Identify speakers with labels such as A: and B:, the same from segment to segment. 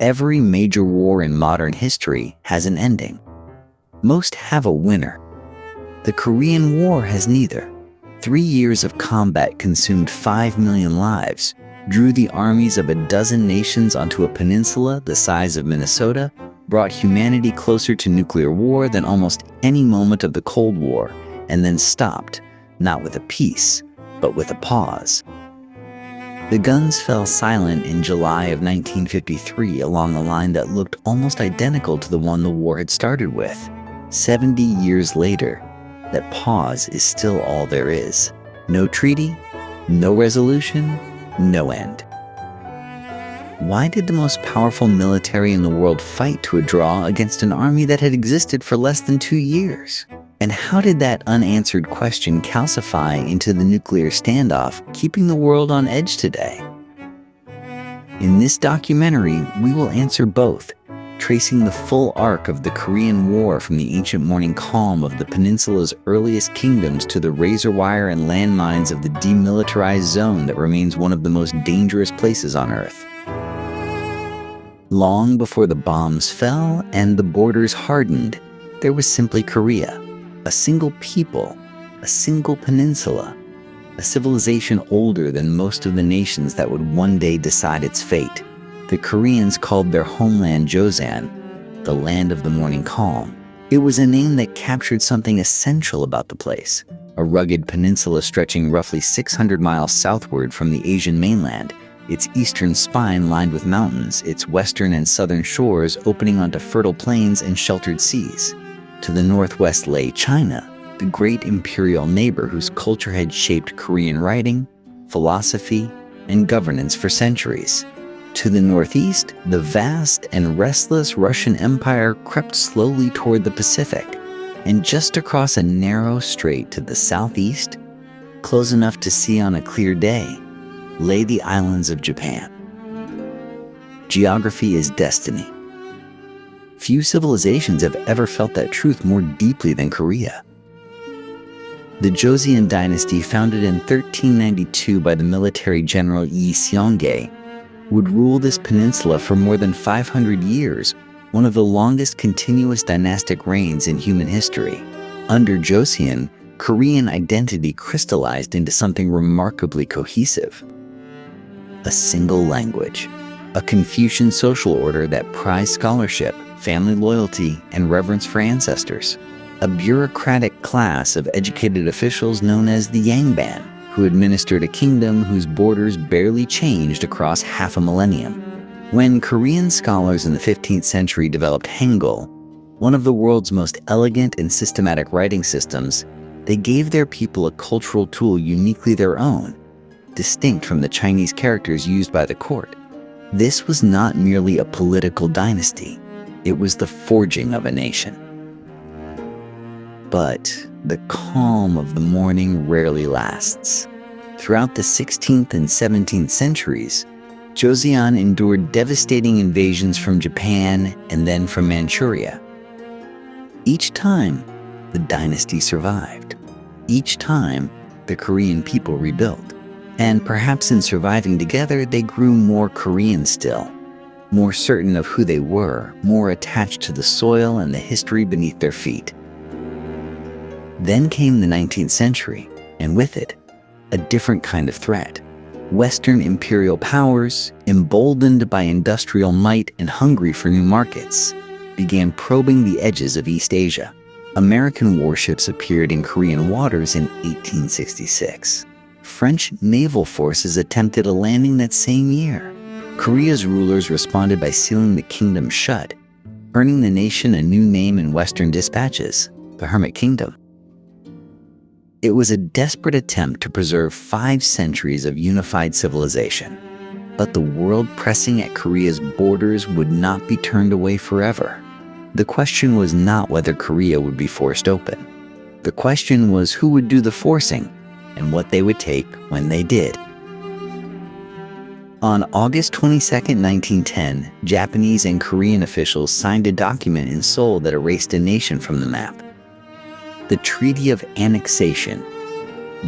A: Every major war in modern history has an ending. Most have a winner. The Korean War has neither. 3 years of combat consumed 5 million lives, drew the armies of a dozen nations onto a peninsula the size of Minnesota, brought humanity closer to nuclear war than almost any moment of the Cold War, and then stopped, not with a peace, but with a pause. The guns fell silent in July of 1953 along a line that looked almost identical to the one the war had started with. 70 years later, that pause is still all there is. No treaty, no resolution, no end. Why did the most powerful military in the world fight to a draw against an army that had existed for less than 2 years? And how did that unanswered question calcify into the nuclear standoff, keeping the world on edge today? In this documentary, we will answer both, tracing the full arc of the Korean War from the ancient morning calm of the peninsula's earliest kingdoms to the razor wire and landmines of the demilitarized zone that remains one of the most dangerous places on Earth. Long before the bombs fell and the borders hardened, there was simply Korea. A single people, a single peninsula, a civilization older than most of the nations that would one day decide its fate. The Koreans called their homeland Joseon, the land of the morning calm. It was a name that captured something essential about the place, a rugged peninsula stretching roughly 600 miles southward from the Asian mainland, its eastern spine lined with mountains, its western and southern shores opening onto fertile plains and sheltered seas. To the northwest lay China, the great imperial neighbor whose culture had shaped Korean writing, philosophy, and governance for centuries. To the northeast, the vast and restless Russian Empire crept slowly toward the Pacific, and just across a narrow strait to the southeast, close enough to see on a clear day, lay the islands of Japan. Geography is destiny. Few civilizations have ever felt that truth more deeply than Korea. The Joseon Dynasty, founded in 1392 by the military general Yi Seong-gae, would rule this peninsula for more than 500 years, one of the longest continuous dynastic reigns in human history. Under Joseon, Korean identity crystallized into something remarkably cohesive. A single language, a Confucian social order that prized scholarship, family loyalty, and reverence for ancestors. A bureaucratic class of educated officials known as the Yangban, who administered a kingdom whose borders barely changed across half a millennium. When Korean scholars in the 15th century developed Hangul, one of the world's most elegant and systematic writing systems, they gave their people a cultural tool uniquely their own, distinct from the Chinese characters used by the court. This was not merely a political dynasty. It was the forging of a nation. But the calm of the morning rarely lasts. Throughout the 16th and 17th centuries, Joseon endured devastating invasions from Japan and then from Manchuria. Each time, the dynasty survived. Each time, the Korean people rebuilt. And perhaps in surviving together, they grew more Korean still. More certain of who they were, more attached to the soil and the history beneath their feet. Then came the 19th century, and with it, a different kind of threat. Western imperial powers, emboldened by industrial might and hungry for new markets, began probing the edges of East Asia. American warships appeared in Korean waters in 1866. French naval forces attempted a landing that same year. Korea's rulers responded by sealing the kingdom shut, earning the nation a new name in Western dispatches, the Hermit Kingdom. It was a desperate attempt to preserve 5 centuries of unified civilization. But the world pressing at Korea's borders would not be turned away forever. The question was not whether Korea would be forced open. The question was who would do the forcing and what they would take when they did. On August 22, 1910, Japanese and Korean officials signed a document in Seoul that erased a nation from the map. The Treaty of Annexation,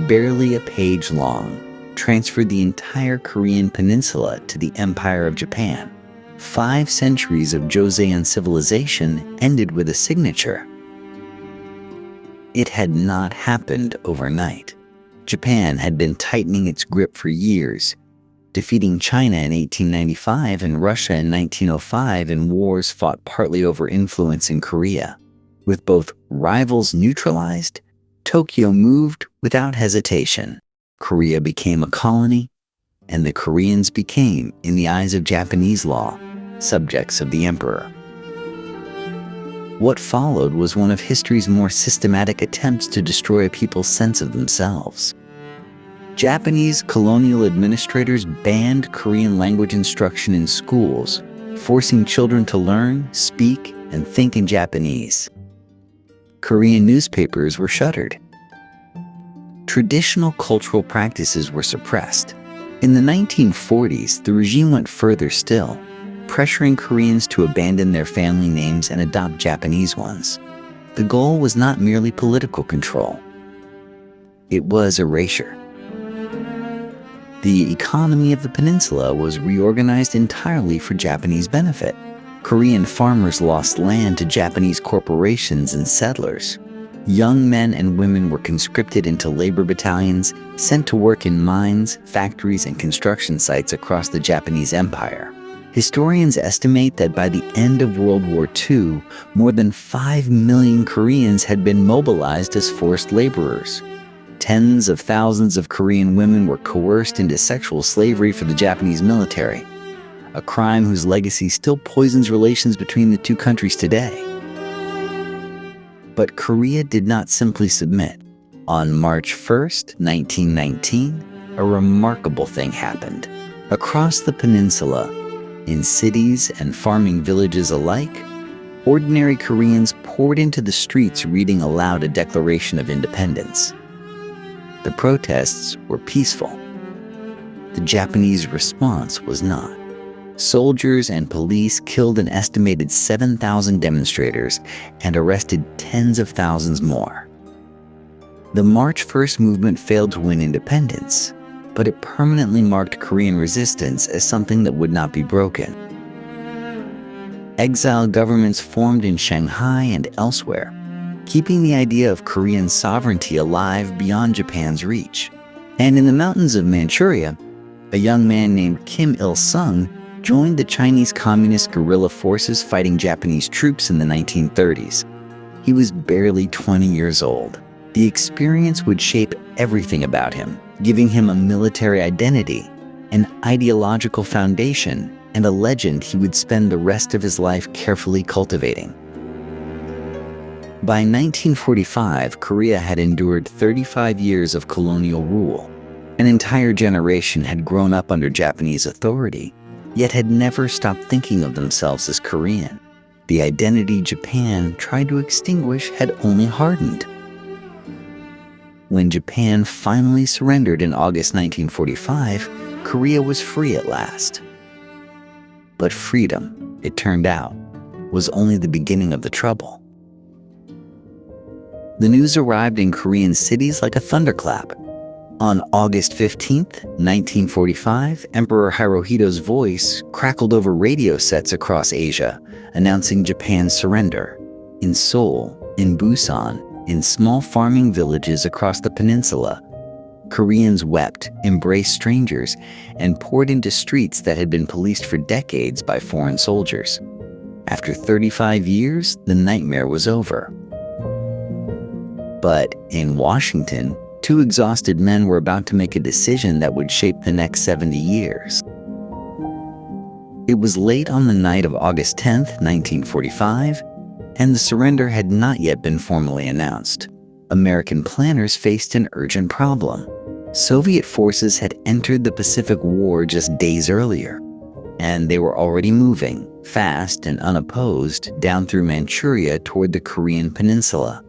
A: barely a page long, transferred the entire Korean peninsula to the Empire of Japan. 5 centuries of Joseon civilization ended with a signature. It had not happened overnight. Japan had been tightening its grip for years, defeating China in 1895 and Russia in 1905 in wars fought partly over influence in Korea. With both rivals neutralized, Tokyo moved without hesitation. Korea became a colony, and the Koreans became, in the eyes of Japanese law, subjects of the emperor. What followed was one of history's more systematic attempts to destroy a people's sense of themselves. Japanese colonial administrators banned Korean language instruction in schools, forcing children to learn, speak, and think in Japanese. Korean newspapers were shuttered. Traditional cultural practices were suppressed. In the 1940s, the regime went further still, pressuring Koreans to abandon their family names and adopt Japanese ones. The goal was not merely political control. It was erasure. The economy of the peninsula was reorganized entirely for Japanese benefit. Korean farmers lost land to Japanese corporations and settlers. Young men and women were conscripted into labor battalions, sent to work in mines, factories, and construction sites across the Japanese Empire. Historians estimate that by the end of World War II, more than 5 million Koreans had been mobilized as forced laborers. Tens of thousands of Korean women were coerced into sexual slavery for the Japanese military, a crime whose legacy still poisons relations between the two countries today. But Korea did not simply submit. On March 1st, 1919, a remarkable thing happened. Across the peninsula, in cities and farming villages alike, ordinary Koreans poured into the streets reading aloud a declaration of independence. The protests were peaceful. The Japanese response was not. Soldiers and police killed an estimated 7,000 demonstrators and arrested tens of thousands more. The March 1st movement failed to win independence, but it permanently marked Korean resistance as something that would not be broken. Exile governments formed in Shanghai and elsewhere, keeping the idea of Korean sovereignty alive beyond Japan's reach. And in the mountains of Manchuria, a young man named Kim Il-sung joined the Chinese Communist guerrilla forces fighting Japanese troops in the 1930s. He was barely 20 years old. The experience would shape everything about him, giving him a military identity, an ideological foundation, and a legend he would spend the rest of his life carefully cultivating. By 1945, Korea had endured 35 years of colonial rule. An entire generation had grown up under Japanese authority, yet had never stopped thinking of themselves as Korean. The identity Japan tried to extinguish had only hardened. When Japan finally surrendered in August 1945, Korea was free at last. But freedom, it turned out, was only the beginning of the trouble. The news arrived in Korean cities like a thunderclap. On August 15, 1945, Emperor Hirohito's voice crackled over radio sets across Asia, announcing Japan's surrender. In Seoul, in Busan, in small farming villages across the peninsula, Koreans wept, embraced strangers, and poured into streets that had been policed for decades by foreign soldiers. After 35 years, the nightmare was over. But in Washington, 2 exhausted men were about to make a decision that would shape the next 70 years. It was late on the night of August 10, 1945, and the surrender had not yet been formally announced. American planners faced an urgent problem. Soviet forces had entered the Pacific War just days earlier, and they were already moving, fast and unopposed, down through Manchuria toward the Korean peninsula.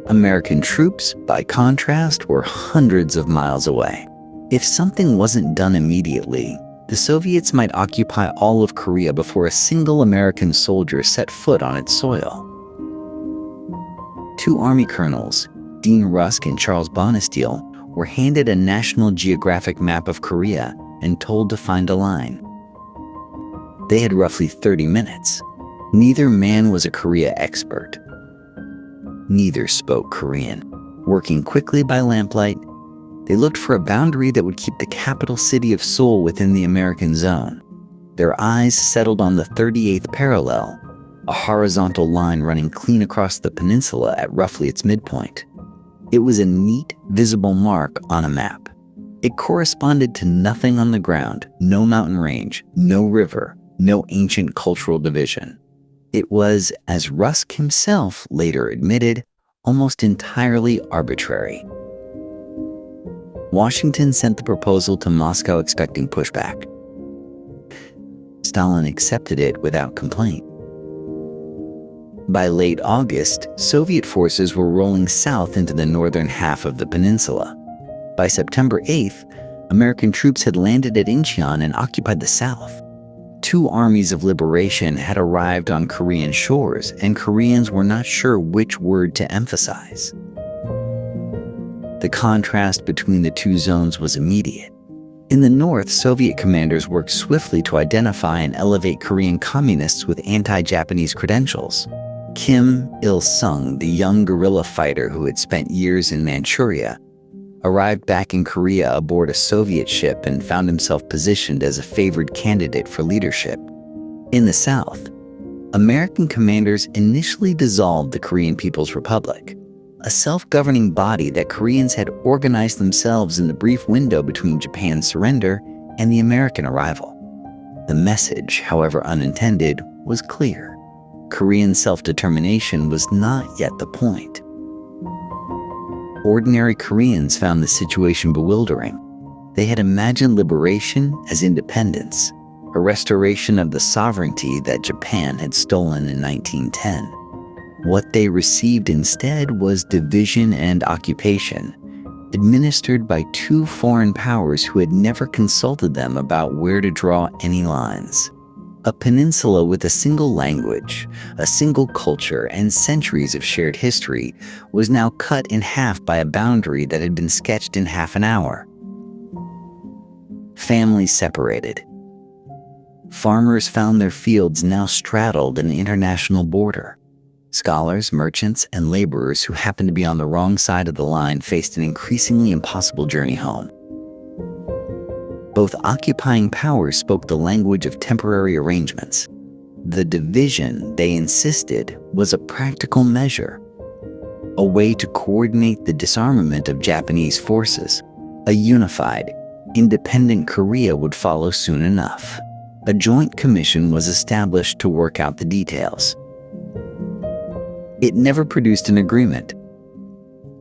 A: American troops, by contrast, were hundreds of miles away. If something wasn't done immediately, the Soviets might occupy all of Korea before a single American soldier set foot on its soil. 2 Army colonels, Dean Rusk and Charles Bonesteel, were handed a National Geographic map of Korea and told to find a line. They had roughly 30 minutes. Neither man was a Korea expert. Neither spoke Korean. Working quickly by lamplight, they looked for a boundary that would keep the capital city of Seoul within the American zone. Their eyes settled on the 38th parallel, a horizontal line running clean across the peninsula at roughly its midpoint. It was a neat, visible mark on a map. It corresponded to nothing on the ground, no mountain range, no river, no ancient cultural division. It was, as Rusk himself later admitted, almost entirely arbitrary. Washington sent the proposal to Moscow expecting pushback. Stalin accepted it without complaint. By late August, Soviet forces were rolling south into the northern half of the peninsula. By September 8th, American troops had landed at Inchon and occupied the south. Two armies of liberation had arrived on Korean shores, and Koreans were not sure which word to emphasize. The contrast between the two zones was immediate. In the north, Soviet commanders worked swiftly to identify and elevate Korean communists with anti-Japanese credentials. Kim Il-sung, the young guerrilla fighter who had spent years in Manchuria, arrived back in Korea aboard a Soviet ship and found himself positioned as a favored candidate for leadership. In the south, American commanders initially dissolved the Korean People's Republic, a self-governing body that Koreans had organized themselves in the brief window between Japan's surrender and the American arrival. The message, however unintended, was clear. Korean self-determination was not yet the point. Ordinary Koreans found the situation bewildering. They had imagined liberation as independence, a restoration of the sovereignty that Japan had stolen in 1910. What they received instead was division and occupation, administered by two foreign powers who had never consulted them about where to draw any lines. A peninsula with a single language, a single culture, and centuries of shared history was now cut in half by a boundary that had been sketched in half an hour. Families separated. Farmers found their fields now straddled an international border. Scholars, merchants, and laborers who happened to be on the wrong side of the line faced an increasingly impossible journey home. Both occupying powers spoke the language of temporary arrangements. The division, they insisted, was a practical measure, a way to coordinate the disarmament of Japanese forces. A unified, independent Korea would follow soon enough. A joint commission was established to work out the details. It never produced an agreement.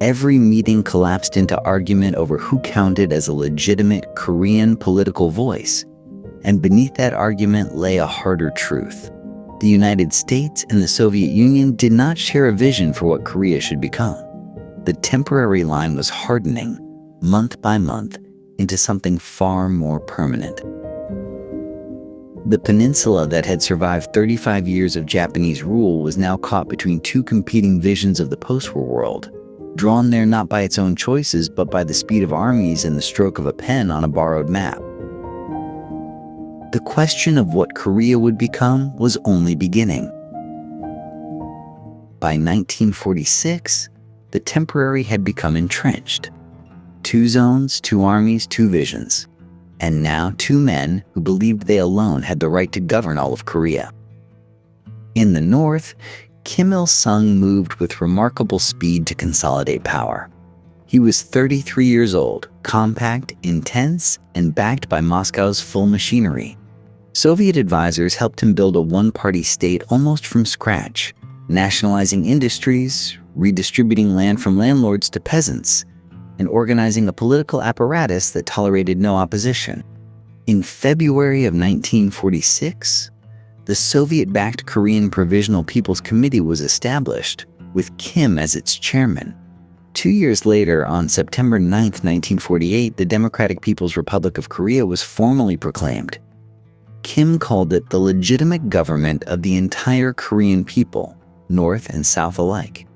A: Every meeting collapsed into argument over who counted as a legitimate Korean political voice, and beneath that argument lay a harder truth. The United States and the Soviet Union did not share a vision for what Korea should become. The temporary line was hardening, month by month, into something far more permanent. The peninsula that had survived 35 years of Japanese rule was now caught between two competing visions of the post-war world, drawn there not by its own choices but by the speed of armies and the stroke of a pen on a borrowed map. The question of what Korea would become was only beginning. By 1946, the temporary had become entrenched. Two zones, two armies, two visions. And now two men who believed they alone had the right to govern all of Korea. In the north, Kim Il-sung moved with remarkable speed to consolidate power. He was 33 years old, compact, intense, and backed by Moscow's full machinery. Soviet advisors helped him build a one-party state almost from scratch, nationalizing industries, redistributing land from landlords to peasants, and organizing a political apparatus that tolerated no opposition. In February of 1946, the Soviet-backed Korean Provisional People's Committee was established, with Kim as its chairman. 2 years later, on September 9, 1948, the Democratic People's Republic of Korea was formally proclaimed. Kim called it the legitimate government of the entire Korean people, North and South alike.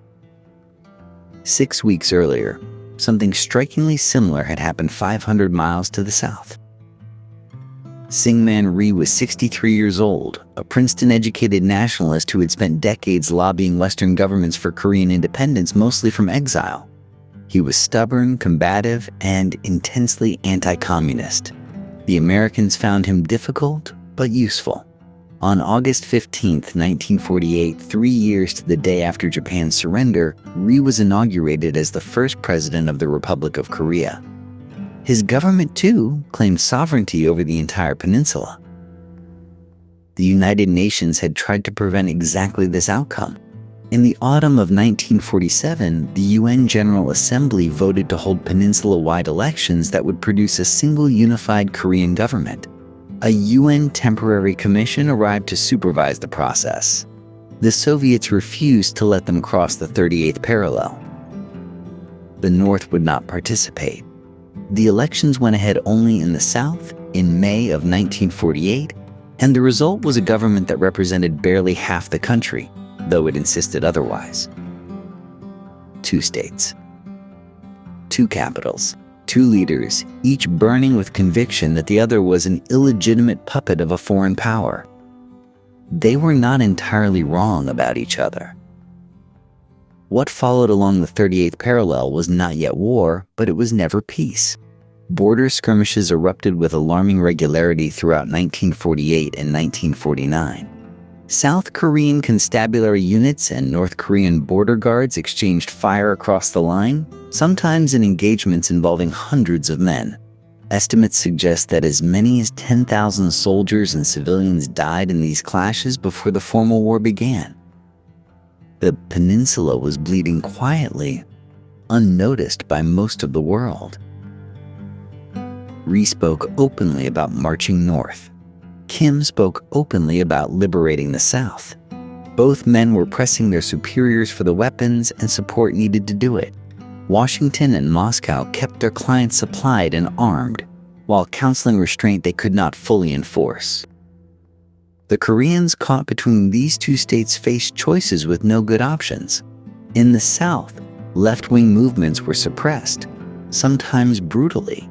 A: 6 weeks earlier, something strikingly similar had happened 500 miles to the south. Syngman Rhee was 63 years old, a Princeton-educated nationalist who had spent decades lobbying Western governments for Korean independence, mostly from exile. He was stubborn, combative, and intensely anti-communist. The Americans found him difficult, but useful. On August 15, 1948, 3 years to the day after Japan's surrender, Rhee was inaugurated as the first president of the Republic of Korea. His government, too, claimed sovereignty over the entire peninsula. The United Nations had tried to prevent exactly this outcome. In the autumn of 1947, the UN General Assembly voted to hold peninsula-wide elections that would produce a single unified Korean government. A UN temporary commission arrived to supervise the process. The Soviets refused to let them cross the 38th parallel. The North would not participate. The elections went ahead only in the South in May of 1948, and the result was a government that represented barely half the country, though it insisted otherwise. 2 states, 2 capitals, 2 leaders, each burning with conviction that the other was an illegitimate puppet of a foreign power. They were not entirely wrong about each other. What followed along the 38th parallel was not yet war, but it was never peace. Border skirmishes erupted with alarming regularity throughout 1948 and 1949. South Korean constabulary units and North Korean border guards exchanged fire across the line, sometimes in engagements involving hundreds of men. Estimates suggest that as many as 10,000 soldiers and civilians died in these clashes before the formal war began. The peninsula was bleeding quietly, unnoticed by most of the world. Rhee spoke openly about marching north. Kim spoke openly about liberating the South. Both men were pressing their superiors for the weapons and support needed to do it. Washington and Moscow kept their clients supplied and armed, while counseling restraint they could not fully enforce. The Koreans caught between these 2 states faced choices with no good options. In the South, left-wing movements were suppressed, sometimes brutally.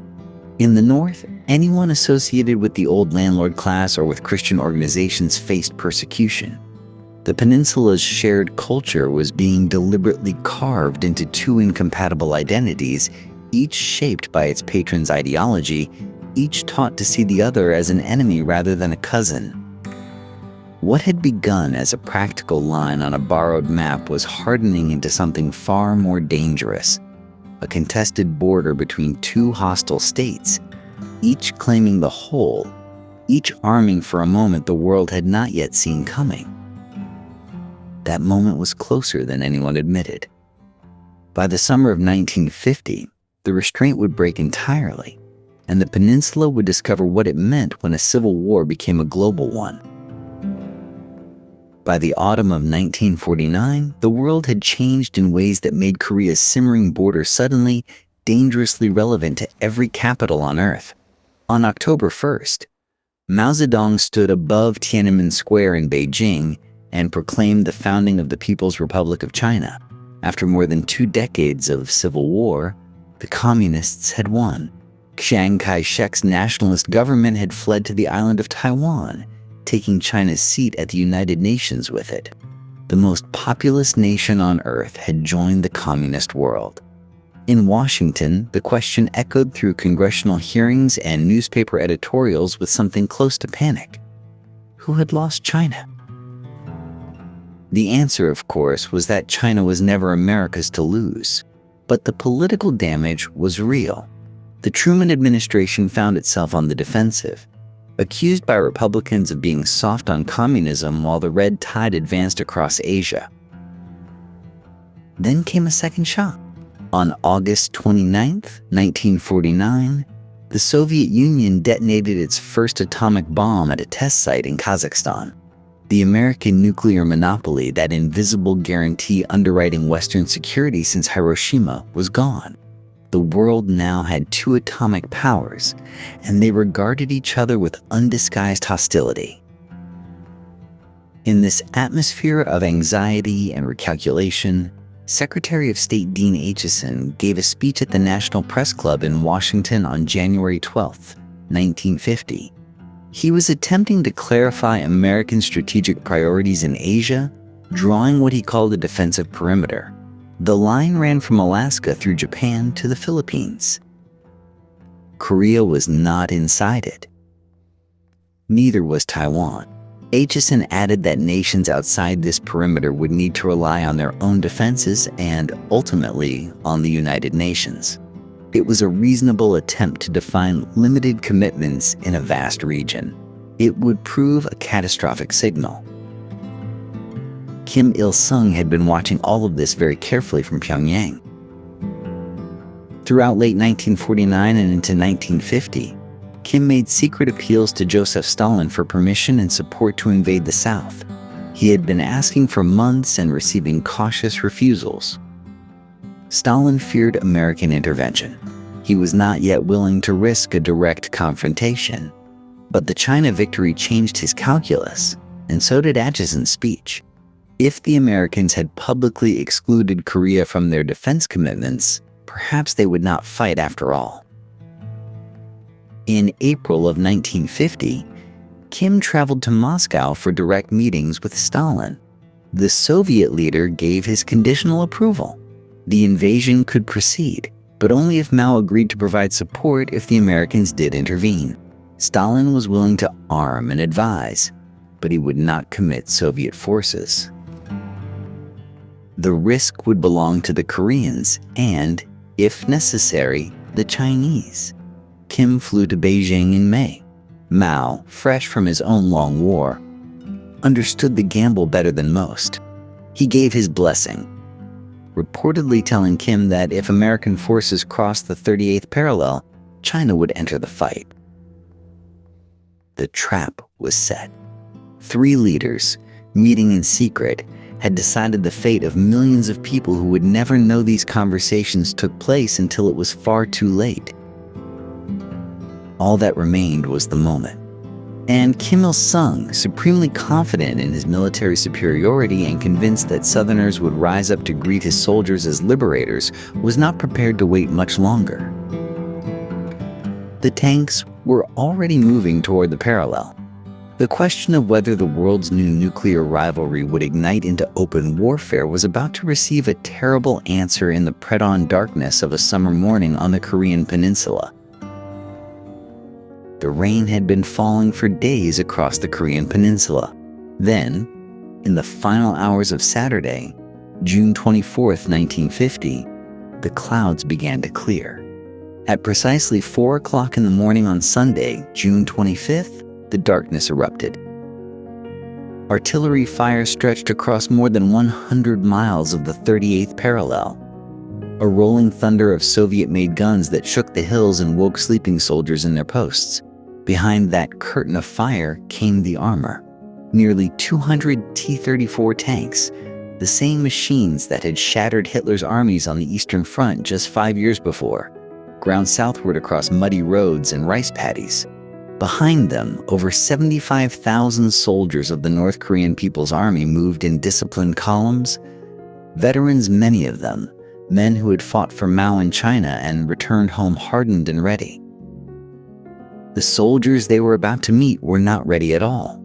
A: In the North, anyone associated with the old landlord class or with Christian organizations faced persecution. The peninsula's shared culture was being deliberately carved into 2 incompatible identities, each shaped by its patron's ideology, each taught to see the other as an enemy rather than a cousin. What had begun as a practical line on a borrowed map was hardening into something far more dangerous. A contested border between 2 hostile states, each claiming the whole, each arming for a moment the world had not yet seen coming. That moment was closer than anyone admitted. By the summer of 1950, the restraint would break entirely, and the peninsula would discover what it meant when a civil war became a global one. By the autumn of 1949, the world had changed in ways that made Korea's simmering border suddenly dangerously relevant to every capital on Earth. On October 1st, Mao Zedong stood above Tiananmen Square in Beijing and proclaimed the founding of the People's Republic of China. After more than 2 decades of civil war, the communists had won. Chiang Kai-shek's nationalist government had fled to the island of Taiwan, taking China's seat at the United Nations with it. The most populous nation on Earth had joined the communist world. In Washington, the question echoed through congressional hearings and newspaper editorials with something close to panic. Who had lost China? The answer, of course, was that China was never America's to lose. But the political damage was real. The Truman administration found itself on the defensive, accused by Republicans of being soft on communism while the red tide advanced across Asia. Then came a second shock. On August 29, 1949, the Soviet Union detonated its first atomic bomb at a test site in Kazakhstan. The American nuclear monopoly, that invisible guarantee underwriting Western security since Hiroshima, was gone. The world now had 2 atomic powers, and they regarded each other with undisguised hostility. In this atmosphere of anxiety and recalculation, Secretary of State Dean Acheson gave a speech at the National Press Club in Washington on January 12, 1950. He was attempting to clarify American strategic priorities in Asia, drawing what he called a defensive perimeter. The line ran from Alaska through Japan to the Philippines. Korea was not inside it. Neither was Taiwan. Acheson added that nations outside this perimeter would need to rely on their own defenses and, ultimately, on the United Nations. It was a reasonable attempt to define limited commitments in a vast region. It would prove a catastrophic signal. Kim Il-sung had been watching all of this very carefully from Pyongyang. Throughout late 1949 and into 1950, Kim made secret appeals to Joseph Stalin for permission and support to invade the South. He had been asking for months and receiving cautious refusals. Stalin feared American intervention. He was not yet willing to risk a direct confrontation. But the China victory changed his calculus, and so did Acheson's speech. If the Americans had publicly excluded Korea from their defense commitments, perhaps they would not fight after all. In April of 1950, Kim traveled to Moscow for direct meetings with Stalin. The Soviet leader gave his conditional approval. The invasion could proceed, but only if Mao agreed to provide support if the Americans did intervene. Stalin was willing to arm and advise, but he would not commit Soviet forces. The risk would belong to the Koreans and, if necessary, the Chinese. Kim flew to Beijing in May. Mao, fresh from his own long war, understood the gamble better than most. He gave his blessing, reportedly telling Kim that if American forces crossed the 38th parallel, China would enter the fight. The trap was set. Three leaders, meeting in secret, had decided the fate of millions of people who would never know these conversations took place until it was far too late. All that remained was the moment. And Kim Il-sung, supremely confident in his military superiority and convinced that Southerners would rise up to greet his soldiers as liberators, was not prepared to wait much longer. The tanks were already moving toward the parallel. The question of whether the world's new nuclear rivalry would ignite into open warfare was about to receive a terrible answer in the pre-dawn darkness of a summer morning on the Korean peninsula. The rain had been falling for days across the Korean peninsula. Then, in the final hours of Saturday, June 24, 1950, the clouds began to clear. At precisely 4 o'clock in the morning on Sunday, June 25th, the darkness erupted. Artillery fire stretched across more than 100 miles of the 38th parallel. A rolling thunder of Soviet-made guns that shook the hills and woke sleeping soldiers in their posts. Behind that curtain of fire came the armor. Nearly 200 T-34 tanks, the same machines that had shattered Hitler's armies on the Eastern Front just 5 years before, ground southward across muddy roads and rice paddies. Behind them, over 75,000 soldiers of the North Korean People's Army moved in disciplined columns. Veterans, many of them, men who had fought for Mao in China and returned home hardened and ready. The soldiers they were about to meet were not ready at all.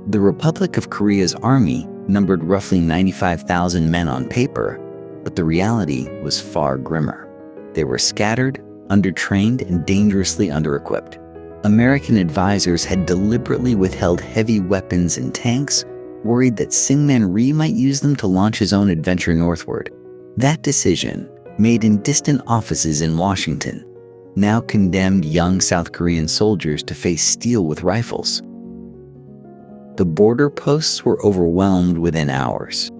A: The Republic of Korea's army numbered roughly 95,000 men on paper, but the reality was far grimmer. They were scattered, undertrained, and dangerously under-equipped. American advisors had deliberately withheld heavy weapons and tanks, worried that Syngman Rhee might use them to launch his own adventure northward. That decision, made in distant offices in Washington, now condemned young South Korean soldiers to face steel with rifles. The border posts were overwhelmed within hours.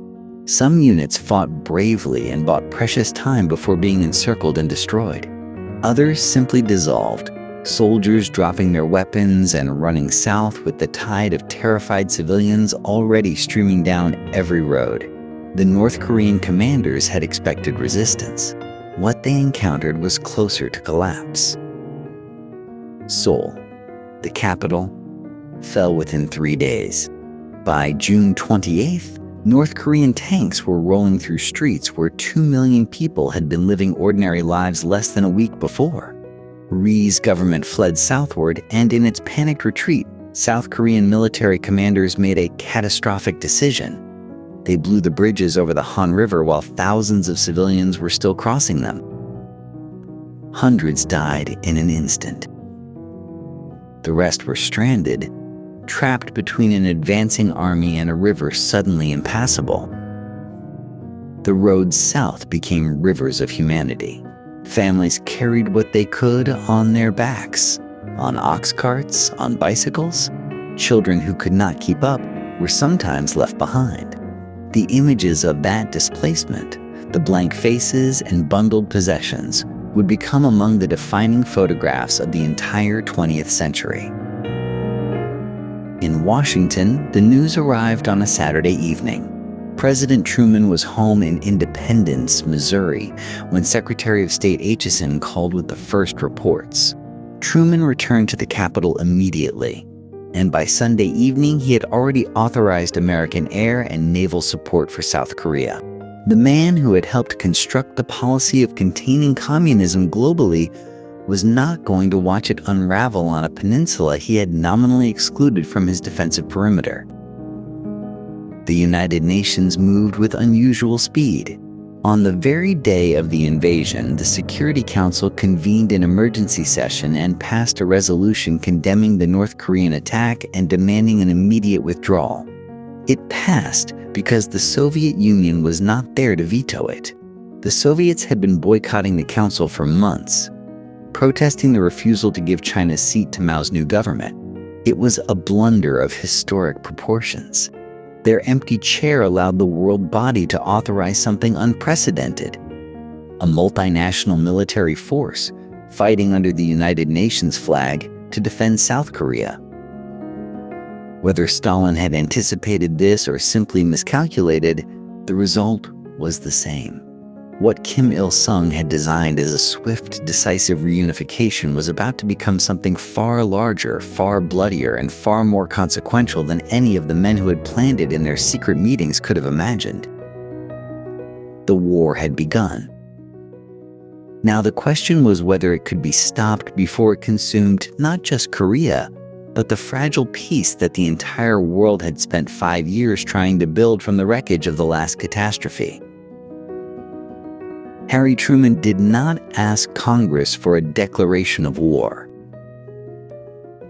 A: Some units fought bravely and bought precious time before being encircled and destroyed. Others simply dissolved, soldiers dropping their weapons and running south with the tide of terrified civilians already streaming down every road. The North Korean commanders had expected resistance. What they encountered was closer to collapse. Seoul, the capital, fell within 3 days. By June 28th, North Korean tanks were rolling through streets where 2 million people had been living ordinary lives less than a week before. Rhee's government fled southward, and in its panicked retreat, South Korean military commanders made a catastrophic decision. They blew the bridges over the Han River while thousands of civilians were still crossing them. Hundreds died in an instant. The rest were stranded, trapped between an advancing army and a river suddenly impassable. The roads south became rivers of humanity. Families carried what they could on their backs, on ox carts, on bicycles. Children who could not keep up were sometimes left behind. The images of that displacement, the blank faces and bundled possessions, would become among the defining photographs of the entire 20th century. In Washington, the news arrived on a Saturday evening. President Truman was home in Independence, Missouri, when Secretary of State Aitchison called with the first reports. Truman returned to the capital immediately, and by Sunday evening he had already authorized American air and naval support for South Korea. The man who had helped construct the policy of containing communism globally was not going to watch it unravel on a peninsula he had nominally excluded from his defensive perimeter. The United Nations moved with unusual speed. On the very day of the invasion, the Security Council convened an emergency session and passed a resolution condemning the North Korean attack and demanding an immediate withdrawal. It passed because the Soviet Union was not there to veto it. The Soviets had been boycotting the council for months, protesting the refusal to give China's seat to Mao's new government. It was a blunder of historic proportions. Their empty chair allowed the world body to authorize something unprecedented. A multinational military force fighting under the United Nations flag to defend South Korea. Whether Stalin had anticipated this or simply miscalculated, the result was the same. What Kim Il-sung had designed as a swift, decisive reunification was about to become something far larger, far bloodier, and far more consequential than any of the men who had planned it in their secret meetings could have imagined. The war had begun. Now the question was whether it could be stopped before it consumed not just Korea, but the fragile peace that the entire world had spent 5 years trying to build from the wreckage of the last catastrophe. Harry Truman did not ask Congress for a declaration of war.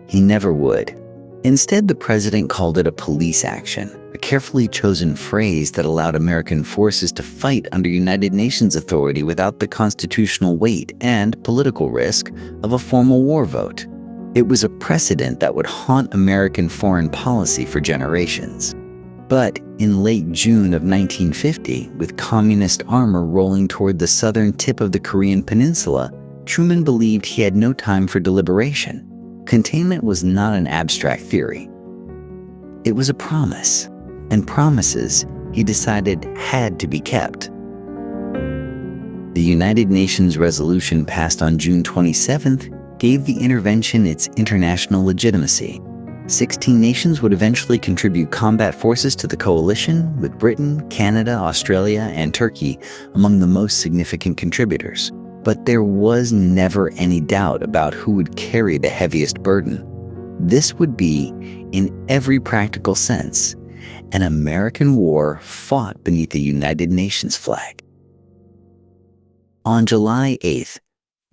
A: He never would. Instead, the president called it a police action, a carefully chosen phrase that allowed American forces to fight under United Nations authority without the constitutional weight and political risk of a formal war vote. It was a precedent that would haunt American foreign policy for generations. But in late June of 1950, with communist armor rolling toward the southern tip of the Korean peninsula, Truman believed he had no time for deliberation. Containment was not an abstract theory. It was a promise, and promises, he decided, had to be kept. The United Nations resolution passed on June 27th gave the intervention its international legitimacy. 16 nations would eventually contribute combat forces to the coalition, with Britain, Canada, Australia, and Turkey among the most significant contributors. But there was never any doubt about who would carry the heaviest burden. This would be, in every practical sense, an American war fought beneath the United Nations flag. On July 8th,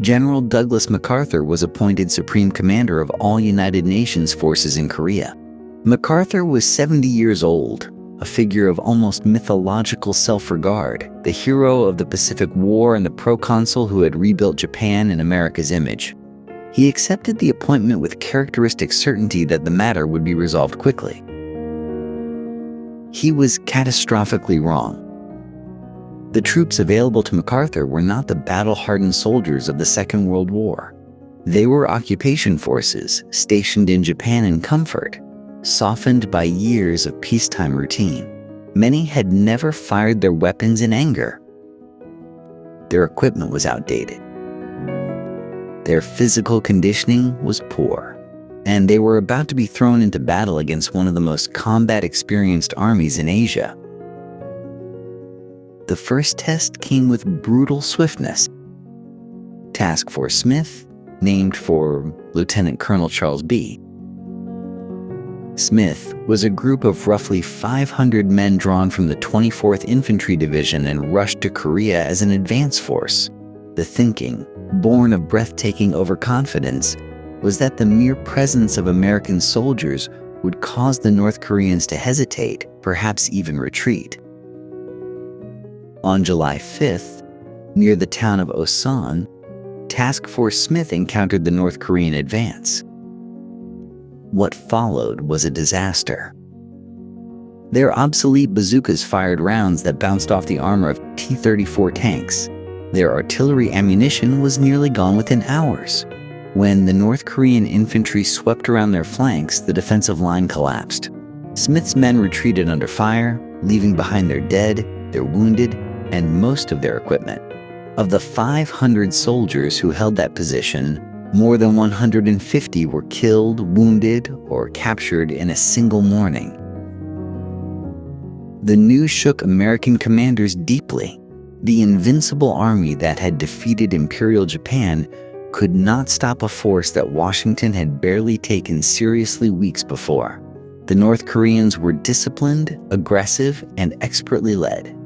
A: General Douglas MacArthur was appointed Supreme Commander of all United Nations forces in Korea. MacArthur was 70 years old, a figure of almost mythological self-regard, the hero of the Pacific War and the proconsul who had rebuilt Japan in America's image. He accepted the appointment with characteristic certainty that the matter would be resolved quickly. He was catastrophically wrong. The troops available to MacArthur were not the battle-hardened soldiers of the Second World War. They were occupation forces stationed in Japan in comfort, softened by years of peacetime routine. Many had never fired their weapons in anger. Their equipment was outdated. Their physical conditioning was poor, and they were about to be thrown into battle against one of the most combat-experienced armies in Asia. The first test came with brutal swiftness. Task Force Smith, named for Lieutenant Colonel Charles B., Smith was a group of roughly 500 men drawn from the 24th Infantry Division and rushed to Korea as an advance force. The thinking, born of breathtaking overconfidence, was that the mere presence of American soldiers would cause the North Koreans to hesitate, perhaps even retreat. On July 5th, near the town of Osan, Task Force Smith encountered the North Korean advance. What followed was a disaster. Their obsolete bazookas fired rounds that bounced off the armor of T-34 tanks. Their artillery ammunition was nearly gone within hours. When the North Korean infantry swept around their flanks, the defensive line collapsed. Smith's men retreated under fire, leaving behind their dead, their wounded, and most of their equipment. Of the 500 soldiers who held that position, more than 150 were killed, wounded, or captured in a single morning. The news shook American commanders deeply. The invincible army that had defeated Imperial Japan could not stop a force that Washington had barely taken seriously weeks before. The North Koreans were disciplined, aggressive, and expertly led.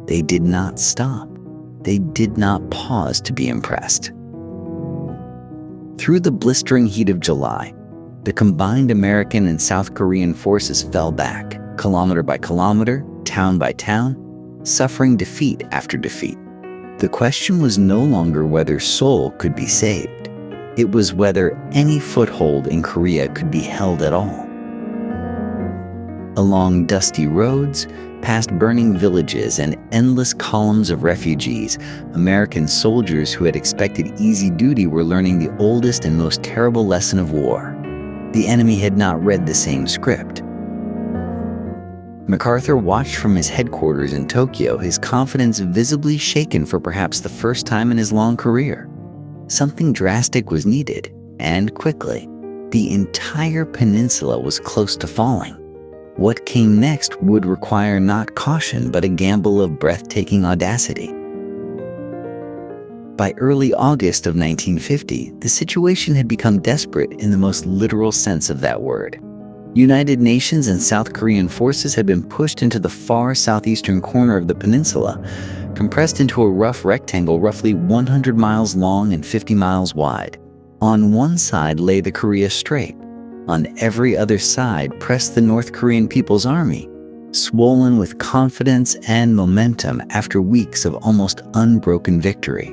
A: They did not stop. They did not pause to be impressed. Through the blistering heat of July, the combined American and South Korean forces fell back, kilometer by kilometer, town by town, suffering defeat after defeat. The question was no longer whether Seoul could be saved. It was whether any foothold in Korea could be held at all. Along dusty roads, past burning villages and endless columns of refugees, American soldiers who had expected easy duty were learning the oldest and most terrible lesson of war. The enemy had not read the same script. MacArthur watched from his headquarters in Tokyo, his confidence visibly shaken for perhaps the first time in his long career. Something drastic was needed, and quickly. The entire peninsula was close to falling. What came next would require not caution, but a gamble of breathtaking audacity. By early August of 1950, the situation had become desperate in the most literal sense of that word. United Nations and South Korean forces had been pushed into the far southeastern corner of the peninsula, compressed into a rough rectangle roughly 100 miles long and 50 miles wide. On one side lay the Korea Strait. On every other side pressed the North Korean People's Army, swollen with confidence and momentum after weeks of almost unbroken victory.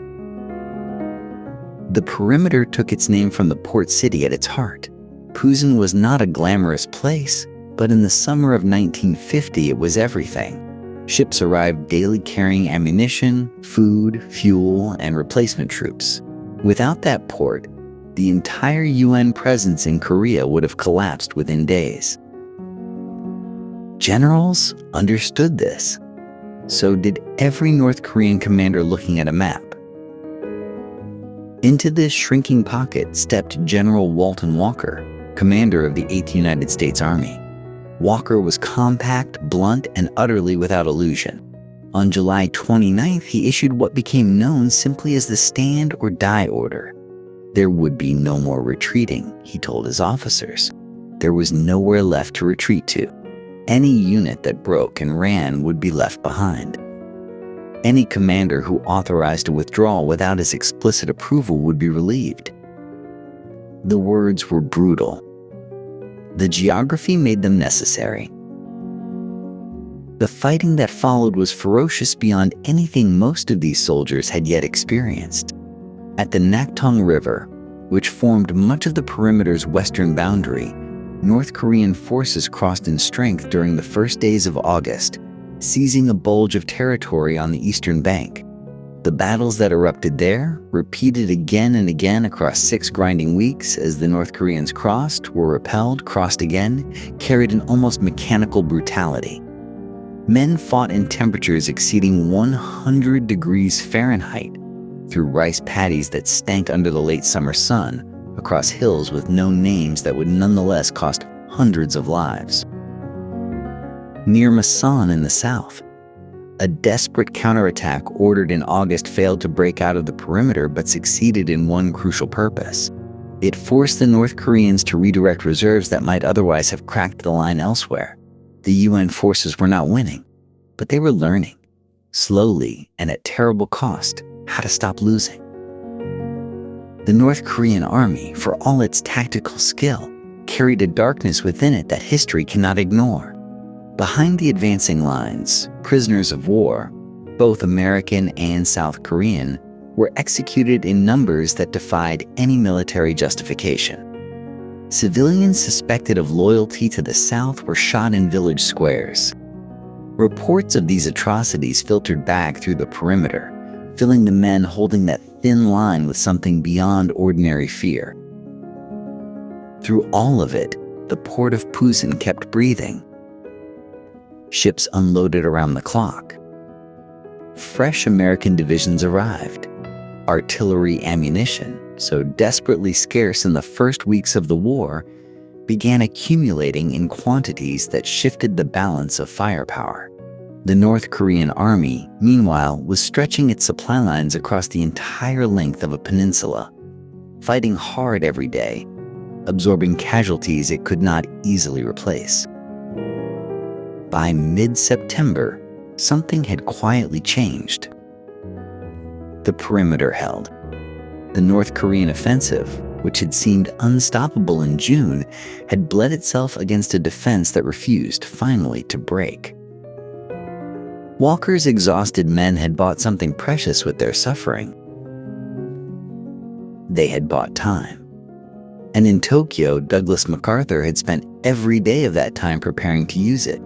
A: The perimeter took its name from the port city at its heart. Pusan was not a glamorous place, but in the summer of 1950 it was everything. Ships arrived daily carrying ammunition, food, fuel, and replacement troops. Without that port, the entire UN presence in Korea would have collapsed within days. Generals understood this. So did every North Korean commander looking at a map. Into this shrinking pocket stepped General Walton Walker, commander of the 8th United States Army. Walker was compact, blunt, and utterly without illusion. On July 29th, he issued what became known simply as the Stand or Die Order. There would be no more retreating, he told his officers. There was nowhere left to retreat to. Any unit that broke and ran would be left behind. Any commander who authorized a withdrawal without his explicit approval would be relieved. The words were brutal. The geography made them necessary. The fighting that followed was ferocious beyond anything most of these soldiers had yet experienced. At the Naktong River, which formed much of the perimeter's western boundary, North Korean forces crossed in strength during the first days of August, seizing a bulge of territory on the eastern bank. The battles that erupted there, repeated again and again across 6 grinding weeks as the North Koreans crossed, were repelled, crossed again, carried an almost mechanical brutality. Men fought in temperatures exceeding 100 degrees Fahrenheit, through rice paddies that stank under the late summer sun, across hills with no names that would nonetheless cost hundreds of lives. Near Masan in the south, a desperate counterattack ordered in August failed to break out of the perimeter but succeeded in one crucial purpose. It forced the North Koreans to redirect reserves that might otherwise have cracked the line elsewhere. The UN forces were not winning, but they were learning, slowly and at terrible cost, how to stop losing. The North Korean army, for all its tactical skill, carried a darkness within it that history cannot ignore. Behind the advancing lines, prisoners of war, both American and South Korean, were executed in numbers that defied any military justification. Civilians suspected of loyalty to the South were shot in village squares. Reports of these atrocities filtered back through the perimeter, filling the men holding that thin line with something beyond ordinary fear. Through all of it, the port of Pusan kept breathing. Ships unloaded around the clock. Fresh American divisions arrived. Artillery ammunition, so desperately scarce in the first weeks of the war, began accumulating in quantities that shifted the balance of firepower. The North Korean army, meanwhile, was stretching its supply lines across the entire length of a peninsula, fighting hard every day, absorbing casualties it could not easily replace. By mid-September, something had quietly changed. The perimeter held. The North Korean offensive, which had seemed unstoppable in June, had bled itself against a defense that refused, finally, to break. Walker's exhausted men had bought something precious with their suffering. They had bought time. And in Tokyo, Douglas MacArthur had spent every day of that time preparing to use it.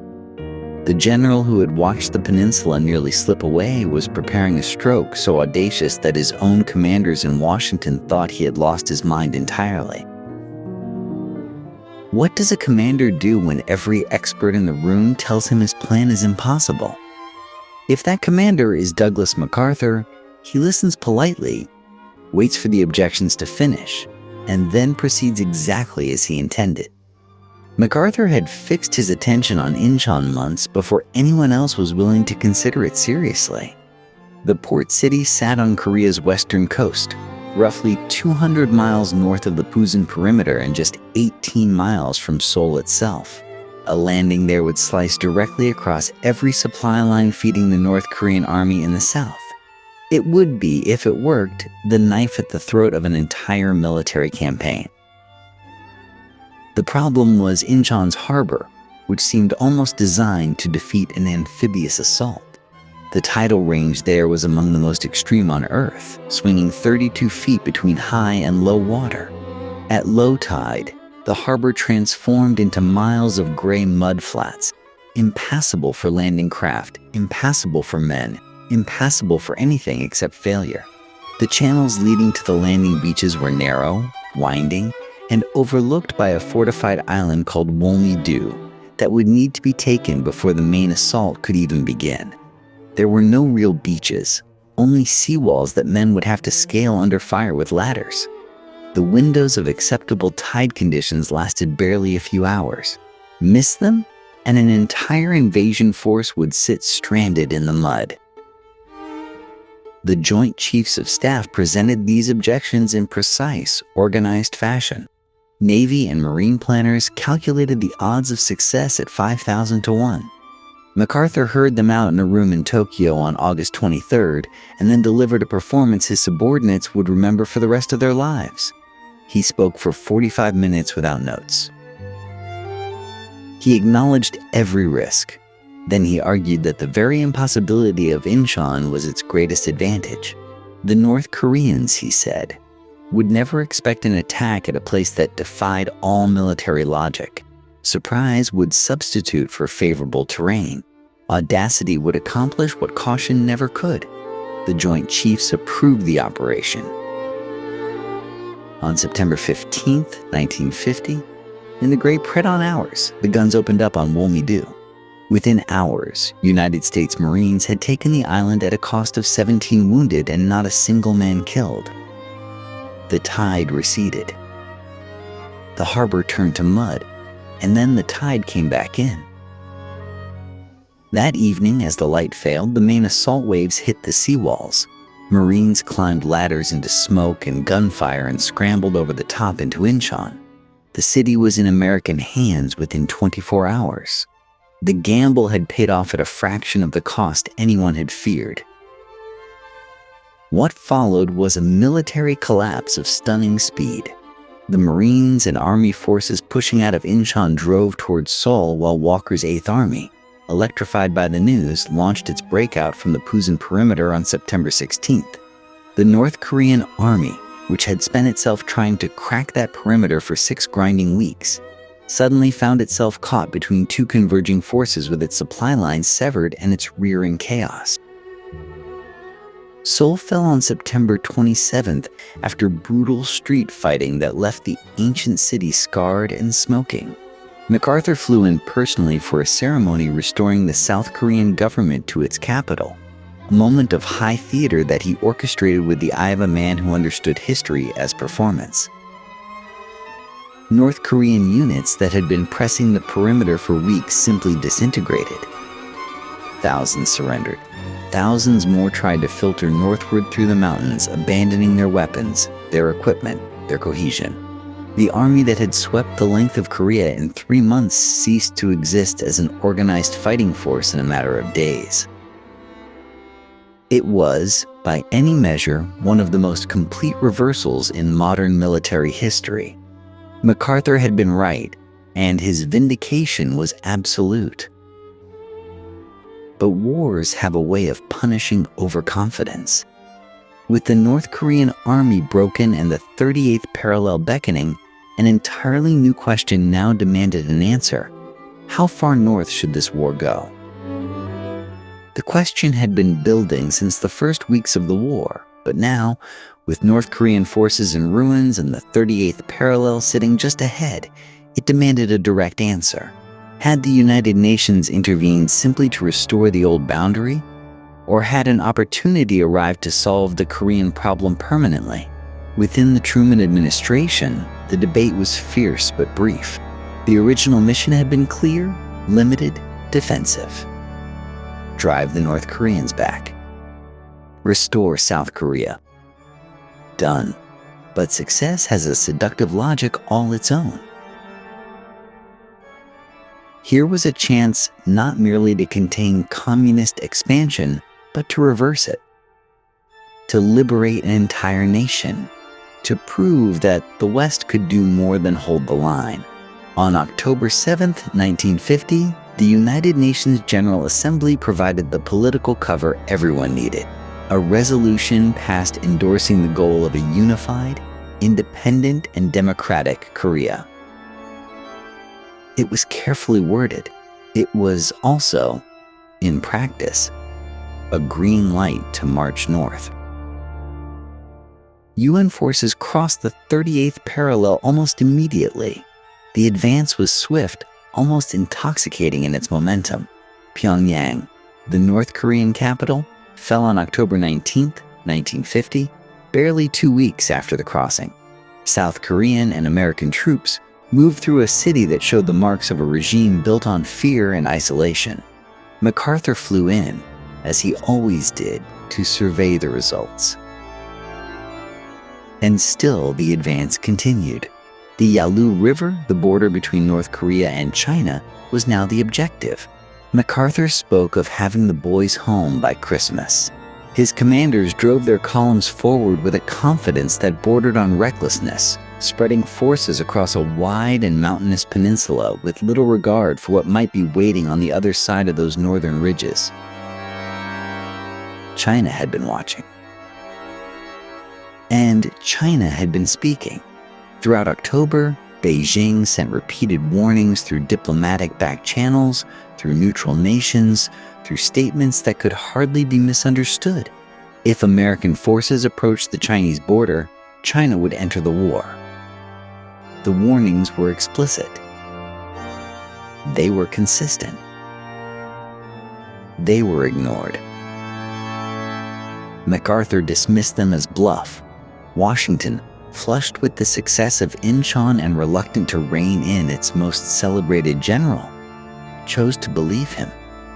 A: The general who had watched the peninsula nearly slip away was preparing a stroke so audacious that his own commanders in Washington thought he had lost his mind entirely. What does a commander do when every expert in the room tells him his plan is impossible? If that commander is Douglas MacArthur, he listens politely, waits for the objections to finish, and then proceeds exactly as he intended. MacArthur had fixed his attention on Inchon months before anyone else was willing to consider it seriously. The port city sat on Korea's western coast, roughly 200 miles north of the Pusan Perimeter and just 18 miles from Seoul itself. A landing there would slice directly across every supply line feeding the North Korean army in the south. It would be, if it worked, the knife at the throat of an entire military campaign. The problem was Inchon's harbor, which seemed almost designed to defeat an amphibious assault. The tidal range there was among the most extreme on Earth, swinging 32 feet between high and low water. At low tide, the harbor transformed into miles of gray mud flats, impassable for landing craft, impassable for men, impassable for anything except failure. The channels leading to the landing beaches were narrow, winding, and overlooked by a fortified island called Wolmi-do that would need to be taken before the main assault could even begin. There were no real beaches, only seawalls that men would have to scale under fire with ladders. The windows of acceptable tide conditions lasted barely a few hours. Miss them, and an entire invasion force would sit stranded in the mud. The Joint Chiefs of Staff presented these objections in precise, organized fashion. Navy and Marine planners calculated the odds of success at 5,000 to 1. MacArthur heard them out in a room in Tokyo on August 23rd and then delivered a performance his subordinates would remember for the rest of their lives. He spoke for 45 minutes without notes. He acknowledged every risk. Then he argued that the very impossibility of Inchon was its greatest advantage. The North Koreans, he said, would never expect an attack at a place that defied all military logic. Surprise would substitute for favorable terrain. Audacity would accomplish what caution never could. The Joint Chiefs approved the operation. On September 15, 1950, in the gray pre-dawn hours, the guns opened up on Wolmi-do. Within hours, United States Marines had taken the island at a cost of 17 wounded and not a single man killed. The tide receded. The harbor turned to mud, and then the tide came back in. That evening, as the light failed, the main assault waves hit the seawalls. Marines climbed ladders into smoke and gunfire and scrambled over the top into Inchon. The city was in American hands within 24 hours. The gamble had paid off at a fraction of the cost anyone had feared. What followed was a military collapse of stunning speed. The Marines and Army forces pushing out of Inchon drove towards Seoul while Walker's 8th Army, electrified by the news, launched its breakout from the Pusan Perimeter on September 16th. The North Korean Army, which had spent itself trying to crack that perimeter for 6 grinding weeks, suddenly found itself caught between 2 converging forces with its supply lines severed and its rear in chaos. Seoul fell on September 27th after brutal street fighting that left the ancient city scarred and smoking. MacArthur flew in personally for a ceremony restoring the South Korean government to its capital, a moment of high theater that he orchestrated with the eye of a man who understood history as performance. North Korean units that had been pressing the perimeter for weeks simply disintegrated. Thousands surrendered. Thousands more tried to filter northward through the mountains, abandoning their weapons, their equipment, their cohesion. The army that had swept the length of Korea in 3 months ceased to exist as an organized fighting force in a matter of days. It was, by any measure, one of the most complete reversals in modern military history. MacArthur had been right, and his vindication was absolute. But wars have a way of punishing overconfidence. With the North Korean army broken and the 38th parallel beckoning, an entirely new question now demanded an answer. How far north should this war go? The question had been building since the first weeks of the war, but now, with North Korean forces in ruins and the 38th parallel sitting just ahead, it demanded a direct answer. Had the United Nations intervened simply to restore the old boundary? Or had an opportunity arrived to solve the Korean problem permanently? Within the Truman administration, the debate was fierce but brief. The original mission had been clear, limited, defensive. Drive the North Koreans back. Restore South Korea. Done. But success has a seductive logic all its own. Here was a chance not merely to contain communist expansion, but to reverse it. To liberate an entire nation. To prove that the West could do more than hold the line. On October 7th, 1950, the United Nations General Assembly provided the political cover everyone needed. A resolution passed endorsing the goal of a unified, independent, and democratic Korea. It was carefully worded. It was also, in practice, a green light to march north. UN forces crossed the 38th parallel almost immediately. The advance was swift, almost intoxicating in its momentum. Pyongyang, the North Korean capital, fell on October 19th, 1950, barely 2 weeks after the crossing. South Korean and American troops moved through a city that showed the marks of a regime built on fear and isolation. MacArthur flew in, as he always did, to survey the results. And still the advance continued. The Yalu River, the border between North Korea and China, was now the objective. MacArthur spoke of having the boys home by Christmas. His commanders drove their columns forward with a confidence that bordered on recklessness, spreading forces across a wide and mountainous peninsula with little regard for what might be waiting on the other side of those northern ridges. China had been watching. And China had been speaking. Throughout October, Beijing sent repeated warnings through diplomatic back channels, through neutral nations, through statements that could hardly be misunderstood. If American forces approached the Chinese border, China would enter the war. The warnings were explicit. They were consistent. They were ignored. MacArthur dismissed them as bluff. Washington, flushed with the success of Inchon and reluctant to rein in its most celebrated general, chose to believe him.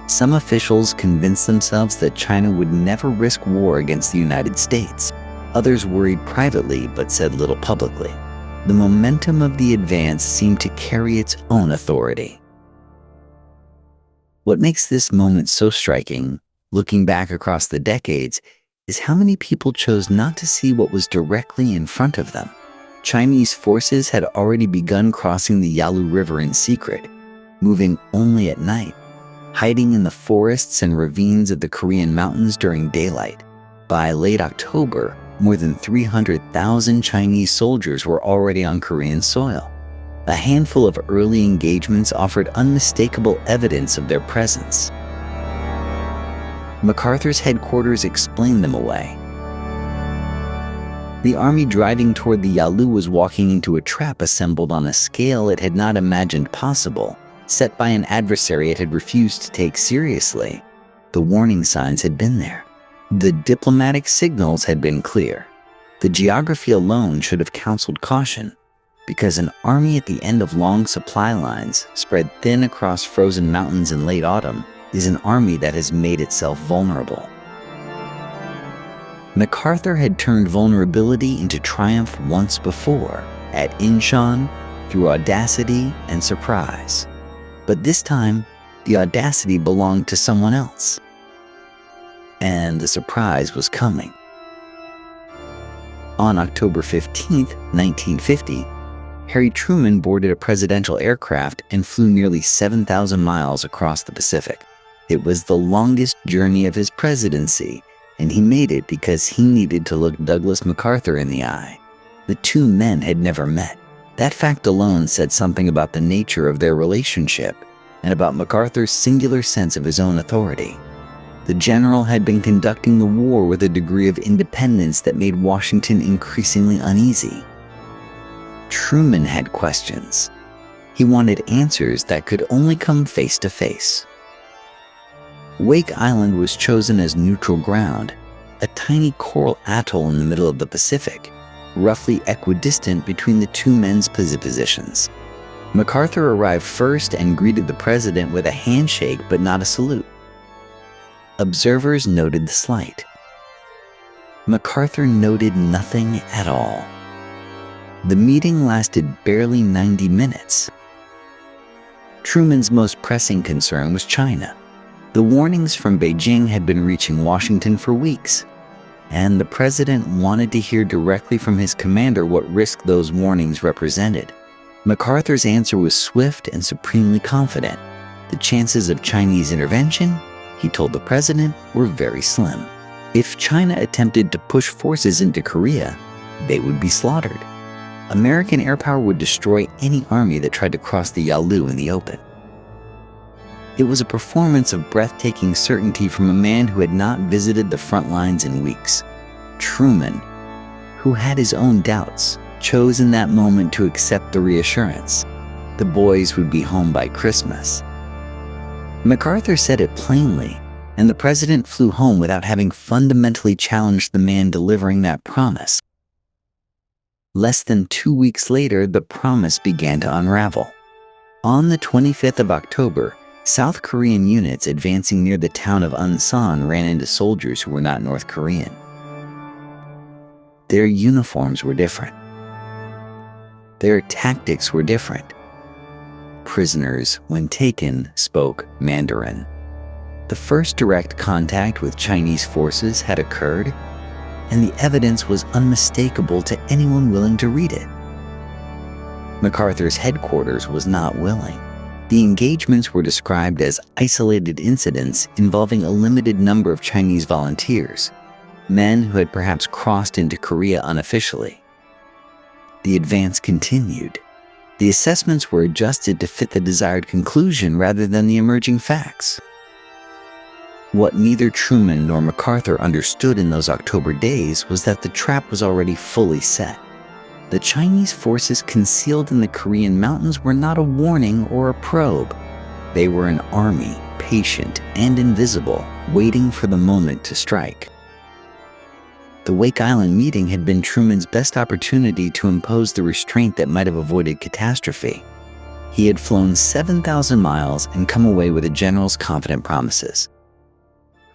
A: Some officials convinced themselves that China would never risk war against the United States. Others worried privately but said little publicly. The momentum of the advance seemed to carry its own authority. What makes this moment so striking, looking back across the decades, is how many people chose not to see what was directly in front of them. Chinese forces had already begun crossing the Yalu River in secret, moving only at night, hiding in the forests and ravines of the Korean mountains during daylight. By late October, more than 300,000 Chinese soldiers were already on Korean soil. A handful of early engagements offered unmistakable evidence of their presence. MacArthur's headquarters explained them away. The army driving toward the Yalu was walking into a trap assembled on a scale it had not imagined possible, set by an adversary it had refused to take seriously. The warning signs had been there. The diplomatic signals had been clear. The geography alone should have counseled caution, because an army at the end of long supply lines, spread thin across frozen mountains in late autumn, is an army that has made itself vulnerable. MacArthur had turned vulnerability into triumph once before, at Inchon, through audacity and surprise. But this time, the audacity belonged to someone else. And the surprise was coming. On October 15, 1950, Harry Truman boarded a presidential aircraft and flew nearly 7,000 miles across the Pacific. It was the longest journey of his presidency, and he made it because he needed to look Douglas MacArthur in the eye. The two men had never met. That fact alone said something about the nature of their relationship and about MacArthur's singular sense of his own authority. The general had been conducting the war with a degree of independence that made Washington increasingly uneasy. Truman had questions. He wanted answers that could only come face to face. Wake Island was chosen as neutral ground, a tiny coral atoll in the middle of the Pacific, roughly equidistant between the two men's positions. MacArthur arrived first and greeted the president with a handshake but not a salute. Observers noted the slight. MacArthur noted nothing at all. The meeting lasted barely 90 minutes. Truman's most pressing concern was China. The warnings from Beijing had been reaching Washington for weeks, and the president wanted to hear directly from his commander what risk those warnings represented. MacArthur's answer was swift and supremely confident. The chances of Chinese intervention, he told the president, were very slim. If China attempted to push forces into Korea, they would be slaughtered. American air power would destroy any army that tried to cross the Yalu in the open. It was a performance of breathtaking certainty from a man who had not visited the front lines in weeks. Truman, who had his own doubts, chose in that moment to accept the reassurance. The boys would be home by Christmas. MacArthur said it plainly, and the president flew home without having fundamentally challenged the man delivering that promise. Less than 2 weeks later, the promise began to unravel. On the 25th of October, South Korean units advancing near the town of Unsan ran into soldiers who were not North Korean. Their uniforms were different. Their tactics were different. Prisoners, when taken, spoke Mandarin. The first direct contact with Chinese forces had occurred, and the evidence was unmistakable to anyone willing to read it. MacArthur's headquarters was not willing. The engagements were described as isolated incidents involving a limited number of Chinese volunteers, men who had perhaps crossed into Korea unofficially. The advance continued. The assessments were adjusted to fit the desired conclusion rather than the emerging facts. What neither Truman nor MacArthur understood in those October days was that the trap was already fully set. The Chinese forces concealed in the Korean mountains were not a warning or a probe. They were an army, patient and invisible, waiting for the moment to strike. The Wake Island meeting had been Truman's best opportunity to impose the restraint that might have avoided catastrophe. He had flown 7,000 miles and come away with a general's confident promises.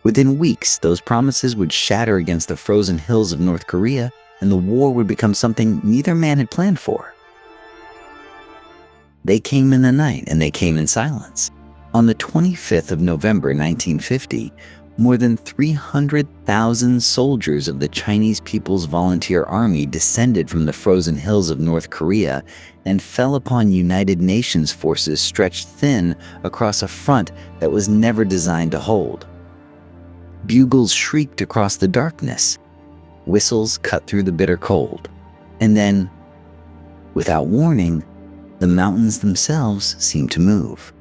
A: Within weeks, those promises would shatter against the frozen hills of North Korea, and the war would become something neither man had planned for. They came in the night, and they came in silence. On the 25th of November 1950, more than 300,000 soldiers of the Chinese People's Volunteer Army descended from the frozen hills of North Korea and fell upon United Nations forces stretched thin across a front that was never designed to hold. Bugles shrieked across the darkness. Whistles cut through the bitter cold. And then, without warning, the mountains themselves seemed to move.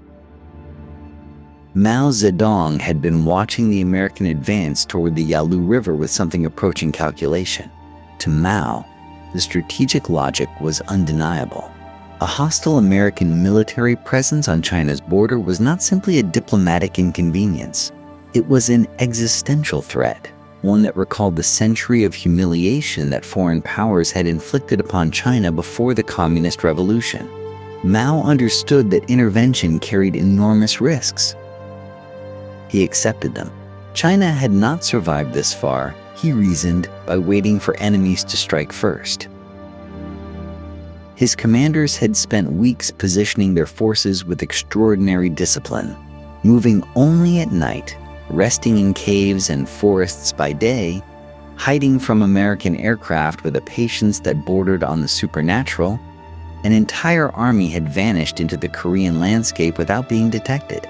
A: Mao Zedong had been watching the American advance toward the Yalu River with something approaching calculation. To Mao, the strategic logic was undeniable. A hostile American military presence on China's border was not simply a diplomatic inconvenience. It was an existential threat, one that recalled the century of humiliation that foreign powers had inflicted upon China before the Communist Revolution. Mao understood that intervention carried enormous risks. He accepted them. China had not survived this far, he reasoned, by waiting for enemies to strike first. His commanders had spent weeks positioning their forces with extraordinary discipline, moving only at night, resting in caves and forests by day, hiding from American aircraft with a patience that bordered on the supernatural. An entire army had vanished into the Korean landscape without being detected.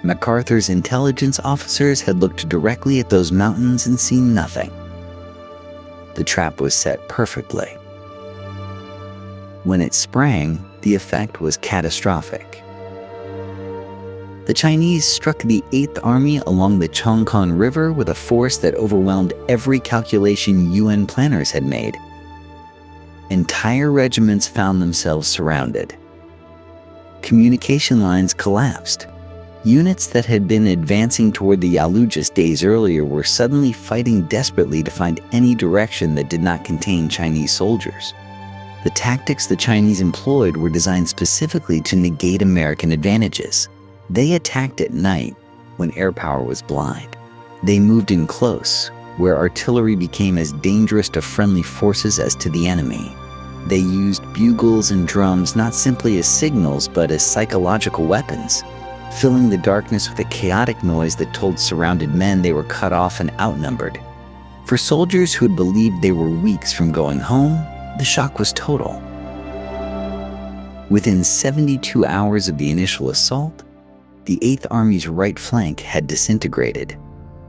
A: MacArthur's intelligence officers had looked directly at those mountains and seen nothing. The trap was set perfectly. When it sprang, the effect was catastrophic. The Chinese struck the 8th Army along the Chongkon River with a force that overwhelmed every calculation UN planners had made. Entire regiments found themselves surrounded. Communication lines collapsed. Units that had been advancing toward the Yalu just days earlier were suddenly fighting desperately to find any direction that did not contain Chinese soldiers. The tactics the Chinese employed were designed specifically to negate American advantages. They attacked at night, when air power was blind. They moved in close, where artillery became as dangerous to friendly forces as to the enemy. They used bugles and drums not simply as signals, but as psychological weapons, filling the darkness with a chaotic noise that told surrounded men they were cut off and outnumbered. For soldiers who had believed they were weeks from going home, the shock was total. Within 72 hours of the initial assault, the 8th Army's right flank had disintegrated.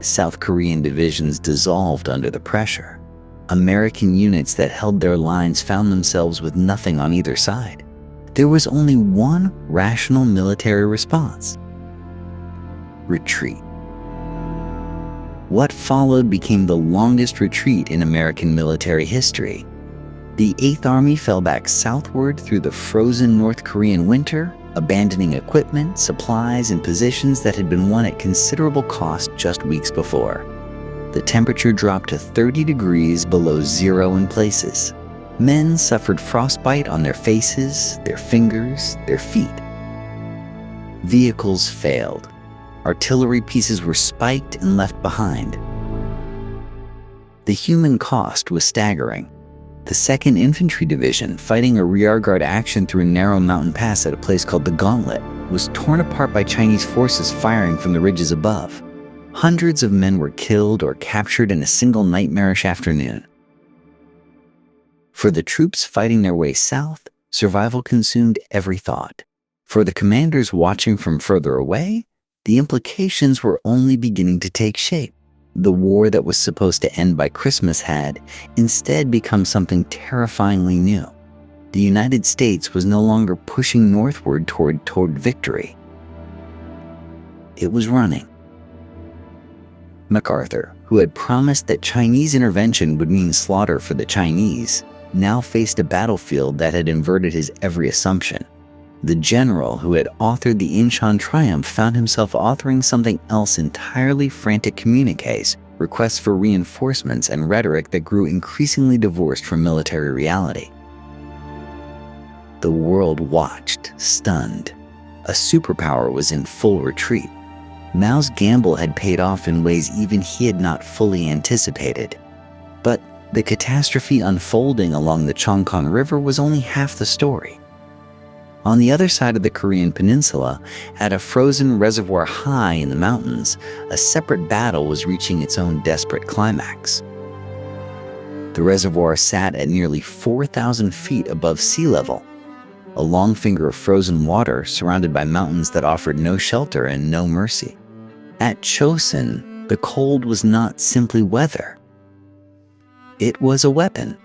A: South Korean divisions dissolved under the pressure. American units that held their lines found themselves with nothing on either side. There was only one rational military response: retreat. What followed became the longest retreat in American military history. The 8th Army fell back southward through the frozen North Korean winter, abandoning equipment, supplies, and positions that had been won at considerable cost just weeks before. The temperature dropped to 30 degrees below zero in places. Men suffered frostbite on their faces, their fingers, their feet. Vehicles failed. Artillery pieces were spiked and left behind. The human cost was staggering. The 2nd Infantry Division, fighting a rearguard action through a narrow mountain pass at a place called the Gauntlet, was torn apart by Chinese forces firing from the ridges above. Hundreds of men were killed or captured in a single nightmarish afternoon. For the troops fighting their way south, survival consumed every thought. For the commanders watching from further away, the implications were only beginning to take shape. The war that was supposed to end by Christmas had, instead, become something terrifyingly new. The United States was no longer pushing northward toward victory. It was running. MacArthur, who had promised that Chinese intervention would mean slaughter for the Chinese, now faced a battlefield that had inverted his every assumption. The general who had authored the Inchon triumph found himself authoring something else entirely: frantic communiques, requests for reinforcements, and rhetoric that grew increasingly divorced from military reality. The world watched, stunned. A superpower was in full retreat. Mao's gamble had paid off in ways even he had not fully anticipated. But the catastrophe unfolding along the Chongkon River was only half the story. On the other side of the Korean peninsula, at a frozen reservoir high in the mountains, a separate battle was reaching its own desperate climax. The reservoir sat at nearly 4,000 feet above sea level, a long finger of frozen water surrounded by mountains that offered no shelter and no mercy. At Chosin, the cold was not simply weather. It was a weapon.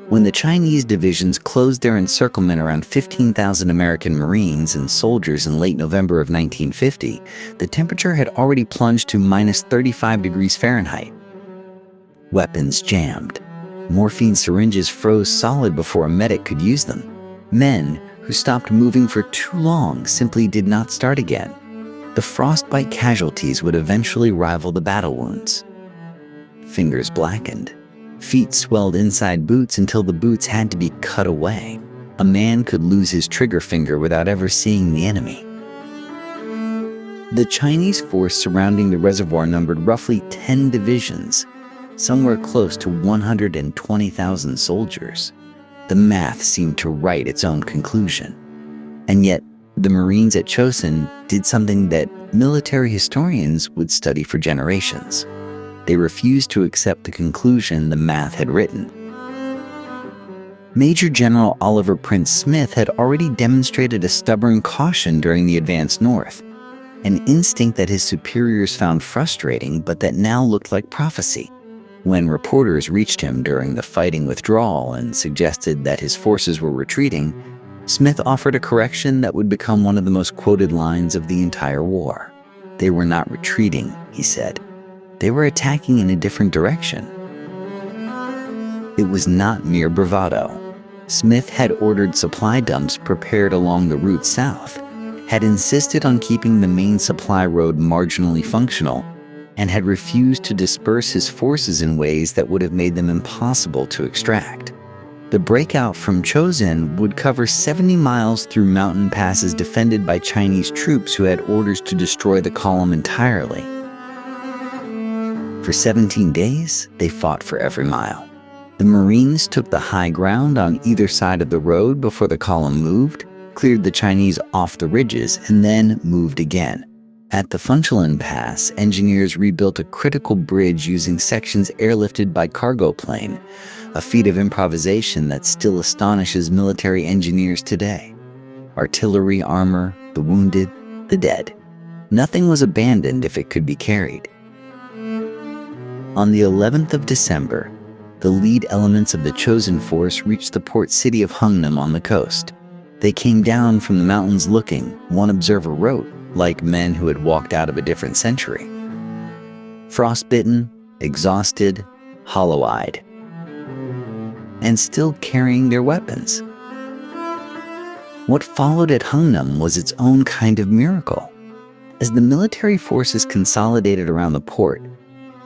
A: When the Chinese divisions closed their encirclement around 15,000 American Marines and soldiers in late November of 1950, the temperature had already plunged to minus 35 degrees Fahrenheit. Weapons jammed. Morphine syringes froze solid before a medic could use them. Men who stopped moving for too long simply did not start again. The frostbite casualties would eventually rival the battle wounds. Fingers blackened. Feet swelled inside boots until the boots had to be cut away. A man could lose his trigger finger without ever seeing the enemy. The Chinese force surrounding the reservoir numbered roughly 10 divisions, somewhere close to 120,000 soldiers. The math seemed to write its own conclusion. And yet, the Marines at Chosin did something that military historians would study for generations. They refused to accept the conclusion the math had written. Major General Oliver Prince Smith had already demonstrated a stubborn caution during the advance north, an instinct that his superiors found frustrating but that now looked like prophecy. When reporters reached him during the fighting withdrawal and suggested that his forces were retreating, Smith offered a correction that would become one of the most quoted lines of the entire war. They were not retreating, he said. They were attacking in a different direction. It was not mere bravado. Smith had ordered supply dumps prepared along the route south, had insisted on keeping the main supply road marginally functional, and had refused to disperse his forces in ways that would have made them impossible to extract. The breakout from Chosin would cover 70 miles through mountain passes defended by Chinese troops who had orders to destroy the column entirely. For 17 days, they fought for every mile. The Marines took the high ground on either side of the road before the column moved, cleared the Chinese off the ridges, and then moved again. At the Funchalen Pass, engineers rebuilt a critical bridge using sections airlifted by cargo plane, a feat of improvisation that still astonishes military engineers today. Artillery, armor, the wounded, the dead. Nothing was abandoned if it could be carried. On the 11th of December, the lead elements of the Chosin force reached the port city of Hungnam on the coast. They came down from the mountains looking, one observer wrote, like men who had walked out of a different century. Frostbitten, exhausted, hollow-eyed, and still carrying their weapons. What followed at Hungnam was its own kind of miracle. As the military forces consolidated around the port,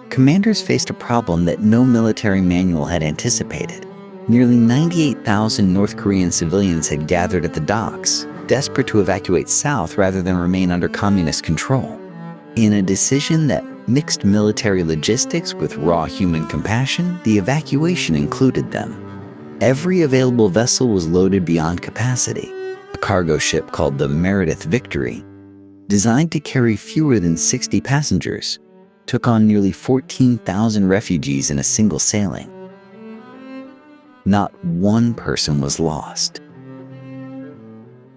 A: commanders faced a problem that no military manual had anticipated. Nearly 98,000 North Korean civilians had gathered at the docks, desperate to evacuate south rather than remain under communist control. In a decision that mixed military logistics with raw human compassion, the evacuation included them. Every available vessel was loaded beyond capacity. A cargo ship called the Meredith Victory, designed to carry fewer than 60 passengers, took on nearly 14,000 refugees in a single sailing. Not one person was lost.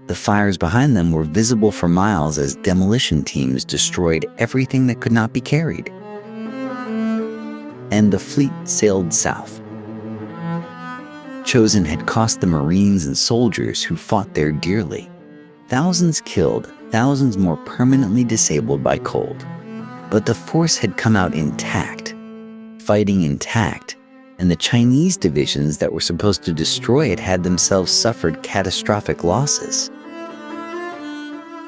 A: The fires behind them were visible for miles as demolition teams destroyed everything that could not be carried. And the fleet sailed south. Chosin had cost the Marines and soldiers who fought there dearly. Thousands killed, thousands more permanently disabled by cold. But the force had come out intact, fighting intact, and the Chinese divisions that were supposed to destroy it had themselves suffered catastrophic losses.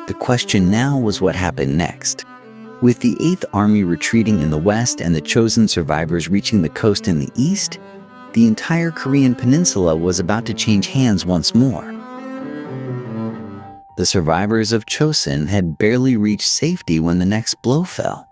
A: The question now was what happened next. With the 8th Army retreating in the west and the Chosin survivors reaching the coast in the east, the entire Korean peninsula was about to change hands once more. The survivors of Chosin had barely reached safety when the next blow fell.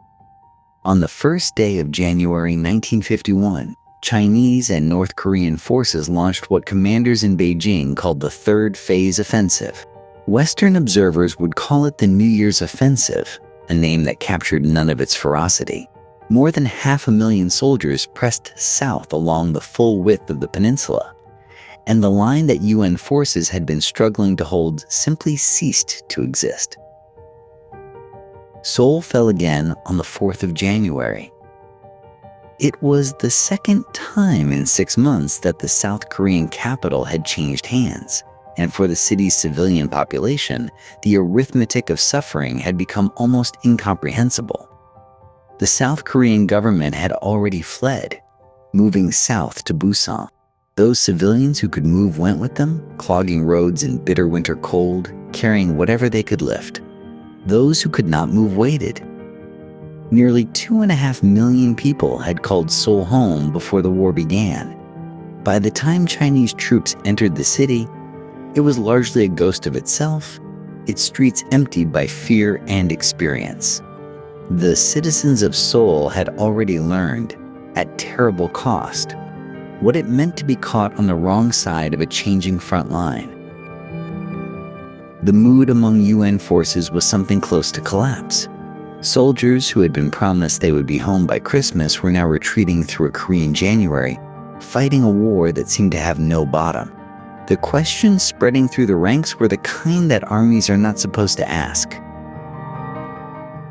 A: On the first day of January 1951, Chinese and North Korean forces launched what commanders in Beijing called the Third Phase Offensive. Western observers would call it the New Year's Offensive, a name that captured none of its ferocity. More than 500,000 soldiers pressed south along the full width of the peninsula, and the line that UN forces had been struggling to hold simply ceased to exist. Seoul fell again on the 4th of January. It was the second time in 6 months that the South Korean capital had changed hands, and for the city's civilian population, the arithmetic of suffering had become almost incomprehensible. The South Korean government had already fled, moving south to Pusan. Those civilians who could move went with them, clogging roads in bitter winter cold, carrying whatever they could lift. Those who could not move waited. Nearly 2.5 million people had called Seoul home before the war began. By the time Chinese troops entered the city, it was largely a ghost of itself, its streets emptied by fear and experience. The citizens of Seoul had already learned, at terrible cost, what it meant to be caught on the wrong side of a changing front line. The mood among UN forces was something close to collapse. Soldiers who had been promised they would be home by Christmas were now retreating through a Korean January, fighting a war that seemed to have no bottom. The questions spreading through the ranks were the kind that armies are not supposed to ask.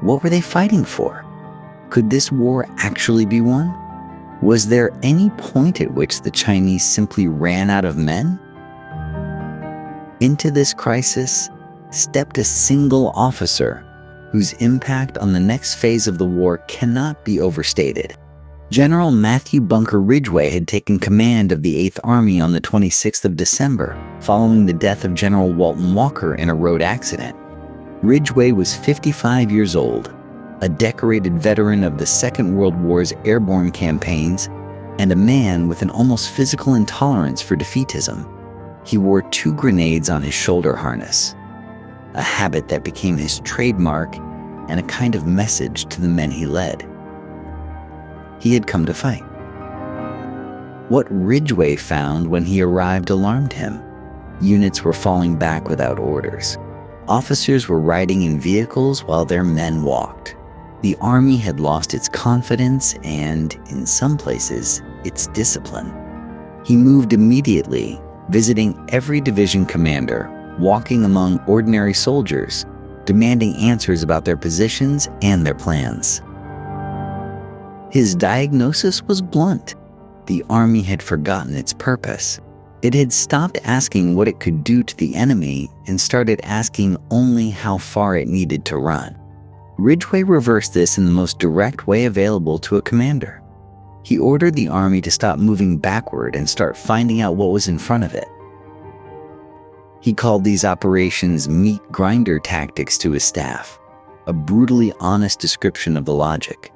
A: What were they fighting for? Could this war actually be won? Was there any point at which the Chinese simply ran out of men? Into this crisis stepped a single officer whose impact on the next phase of the war cannot be overstated. General Matthew Bunker Ridgway had taken command of the 8th Army on the 26th of December, following the death of General Walton Walker in a road accident. Ridgway was 55 years old, a decorated veteran of the Second World War's airborne campaigns, and a man with an almost physical intolerance for defeatism. He wore 2 grenades on his shoulder harness, a habit that became his trademark and a kind of message to the men he led. He had come to fight. What Ridgway found when he arrived alarmed him. Units were falling back without orders. Officers were riding in vehicles while their men walked. The army had lost its confidence and, in some places, its discipline. He moved immediately, visiting every division commander, walking among ordinary soldiers, demanding answers about their positions and their plans. His diagnosis was blunt. The army had forgotten its purpose. It had stopped asking what it could do to the enemy and started asking only how far it needed to run. Ridgway reversed this in the most direct way available to a commander. He ordered the army to stop moving backward and start finding out what was in front of it. He called these operations meat grinder tactics to his staff, a brutally honest description of the logic.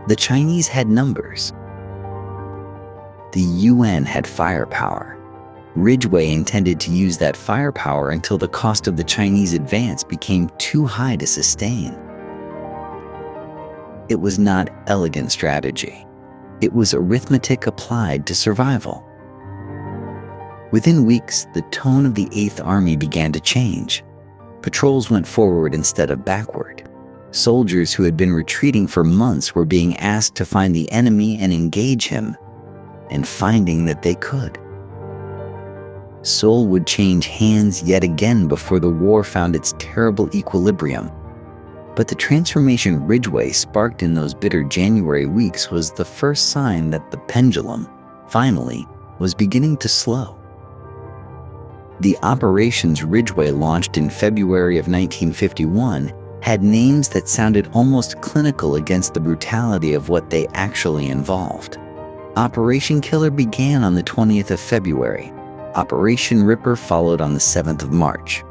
A: The Chinese had numbers. The UN had firepower. Ridgway intended to use that firepower until the cost of the Chinese advance became too high to sustain. It was not elegant strategy. It was arithmetic applied to survival. Within weeks, the tone of the 8th Army began to change. Patrols went forward instead of backward. Soldiers who had been retreating for months were being asked to find the enemy and engage him, and finding that they could. Seoul would change hands yet again before the war found its terrible equilibrium. But the transformation Ridgway sparked in those bitter January weeks was the first sign that the pendulum, finally, was beginning to slow. The operations Ridgway launched in February of 1951 had names that sounded almost clinical against the brutality of what they actually involved. Operation Killer began on the 20th of February. Operation Ripper followed on the 7th of March.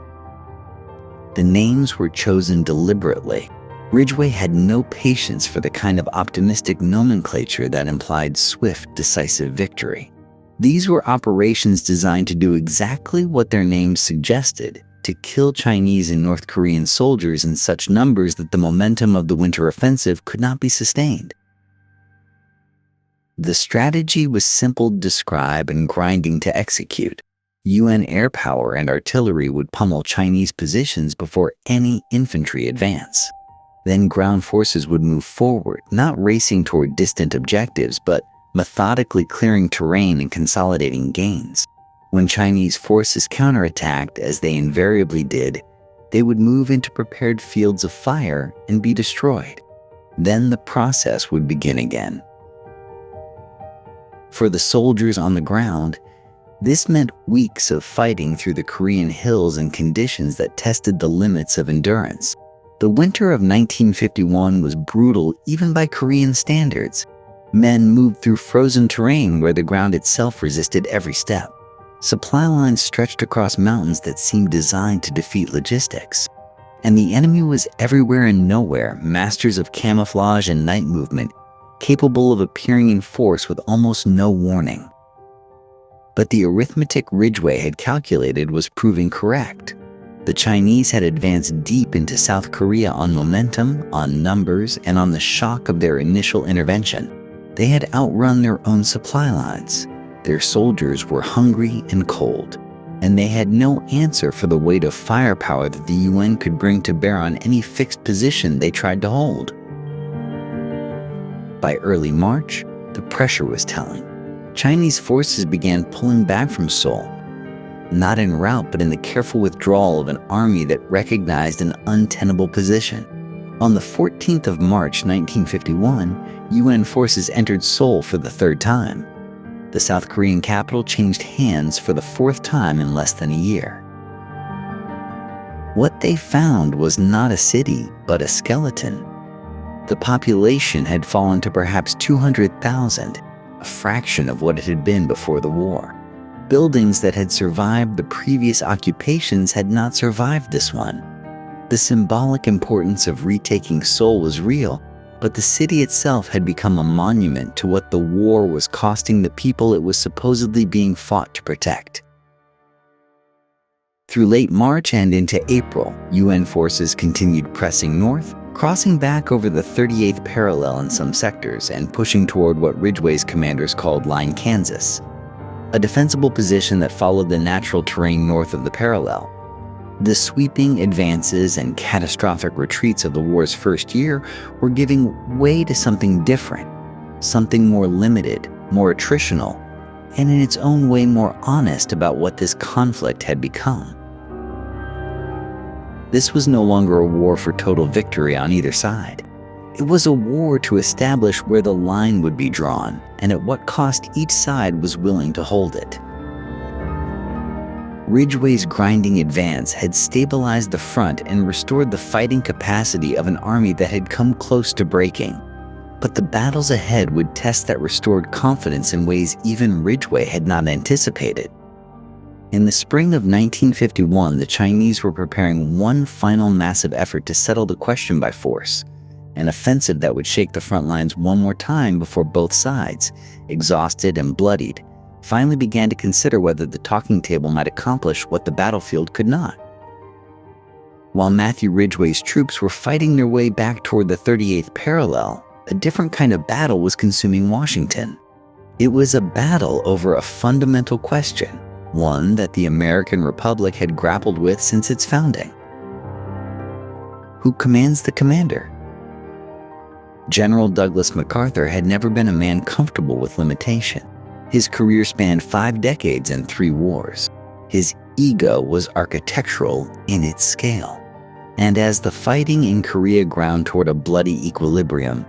A: The names were chosen deliberately. Ridgway had no patience for the kind of optimistic nomenclature that implied swift, decisive victory. These were operations designed to do exactly what their names suggested, to kill Chinese and North Korean soldiers in such numbers that the momentum of the winter offensive could not be sustained. The strategy was simple to describe and grinding to execute. UN air power and artillery would pummel Chinese positions before any infantry advance. Then ground forces would move forward, not racing toward distant objectives, but methodically clearing terrain and consolidating gains. When Chinese forces counterattacked, as they invariably did, they would move into prepared fields of fire and be destroyed. Then the process would begin again. For the soldiers on the ground, this meant weeks of fighting through the Korean hills in conditions that tested the limits of endurance. The winter of 1951 was brutal even by Korean standards. Men moved through frozen terrain where the ground itself resisted every step. Supply lines stretched across mountains that seemed designed to defeat logistics. And the enemy was everywhere and nowhere, masters of camouflage and night movement, capable of appearing in force with almost no warning. But the arithmetic Ridgway had calculated was proving correct. The Chinese had advanced deep into South Korea on momentum, on numbers, and on the shock of their initial intervention. They had outrun their own supply lines. Their soldiers were hungry and cold, and they had no answer for the weight of firepower that the UN could bring to bear on any fixed position they tried to hold. By early March, the pressure was telling. Chinese forces began pulling back from Seoul, not en route but in the careful withdrawal of an army that recognized an untenable position. On the 14th of March 1951, UN forces entered Seoul for the third time. The South Korean capital changed hands for the fourth time in less than a year. What they found was not a city, but a skeleton. The population had fallen to perhaps 200,000, a fraction of what it had been before the war. Buildings that had survived the previous occupations had not survived this one. The symbolic importance of retaking Seoul was real, but the city itself had become a monument to what the war was costing the people it was supposedly being fought to protect. Through late March and into April, UN forces continued pressing north, crossing back over the 38th parallel in some sectors and pushing toward what Ridgway's commanders called Line Kansas, a defensible position that followed the natural terrain north of the parallel. The sweeping advances and catastrophic retreats of the war's first year were giving way to something different, something more limited, more attritional, and in its own way more honest about what this conflict had become. This was no longer a war for total victory on either side. It was a war to establish where the line would be drawn and at what cost each side was willing to hold it. Ridgway's grinding advance had stabilized the front and restored the fighting capacity of an army that had come close to breaking. But the battles ahead would test that restored confidence in ways even Ridgway had not anticipated. In the spring of 1951, the Chinese were preparing one final massive effort to settle the question by force, an offensive that would shake the front lines one more time before both sides, exhausted and bloodied, finally began to consider whether the talking table might accomplish what the battlefield could not. While Matthew Ridgway's troops were fighting their way back toward the 38th parallel, a different kind of battle was consuming Washington. It was a battle over a fundamental question, one that the American Republic had grappled with since its founding. Who commands the commander? General Douglas MacArthur had never been a man comfortable with limitation. His career spanned 5 decades and 3 wars. His ego was architectural in its scale. And as the fighting in Korea ground toward a bloody equilibrium,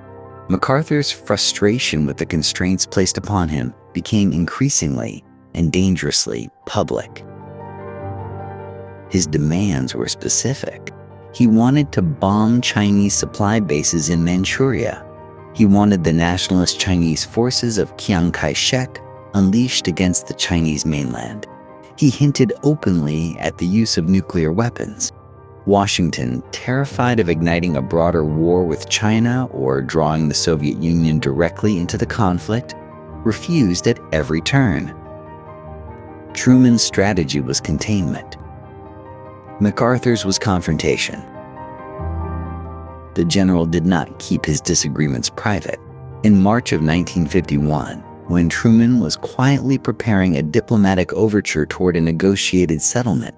A: MacArthur's frustration with the constraints placed upon him became increasingly and dangerously public. His demands were specific. He wanted to bomb Chinese supply bases in Manchuria. He wanted the nationalist Chinese forces of Chiang Kai-shek unleashed against the Chinese mainland. He hinted openly at the use of nuclear weapons. Washington, terrified of igniting a broader war with China or drawing the Soviet Union directly into the conflict, refused at every turn. Truman's strategy was containment. MacArthur's was confrontation. The general did not keep his disagreements private. In March of 1951, when Truman was quietly preparing a diplomatic overture toward a negotiated settlement,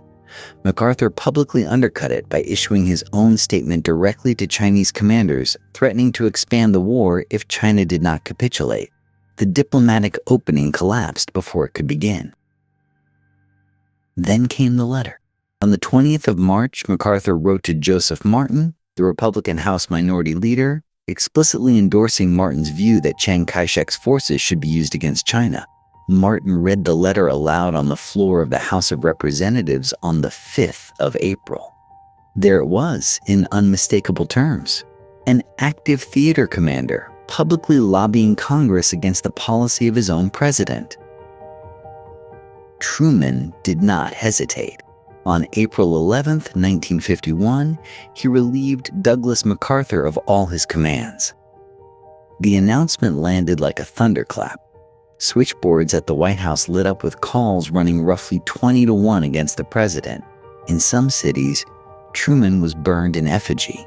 A: MacArthur publicly undercut it by issuing his own statement directly to Chinese commanders, threatening to expand the war if China did not capitulate. The diplomatic opening collapsed before it could begin. Then came the letter. On the 20th of March, MacArthur wrote to Joseph Martin, the Republican House Minority Leader, explicitly endorsing Martin's view that Chiang Kai-shek's forces should be used against China. Martin read the letter aloud on the floor of the House of Representatives on the 5th of April. There it was, in unmistakable terms. An active theater commander, publicly lobbying Congress against the policy of his own president. Truman did not hesitate. On April 11, 1951, he relieved Douglas MacArthur of all his commands. The announcement landed like a thunderclap. Switchboards at the White House lit up with calls running roughly 20-1 against the president. In some cities, Truman was burned in effigy.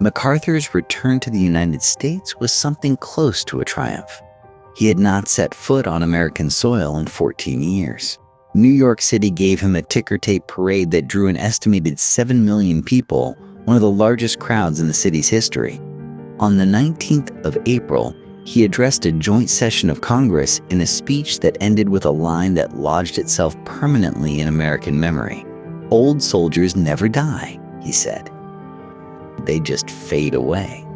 A: MacArthur's return to the United States was something close to a triumph. He had not set foot on American soil in 14 years. New York City gave him a ticker-tape parade that drew an estimated 7 million people, one of the largest crowds in the city's history. On the 19th of April, he addressed a joint session of Congress in a speech that ended with a line that lodged itself permanently in American memory. "Old soldiers never die," he said. "They just fade away."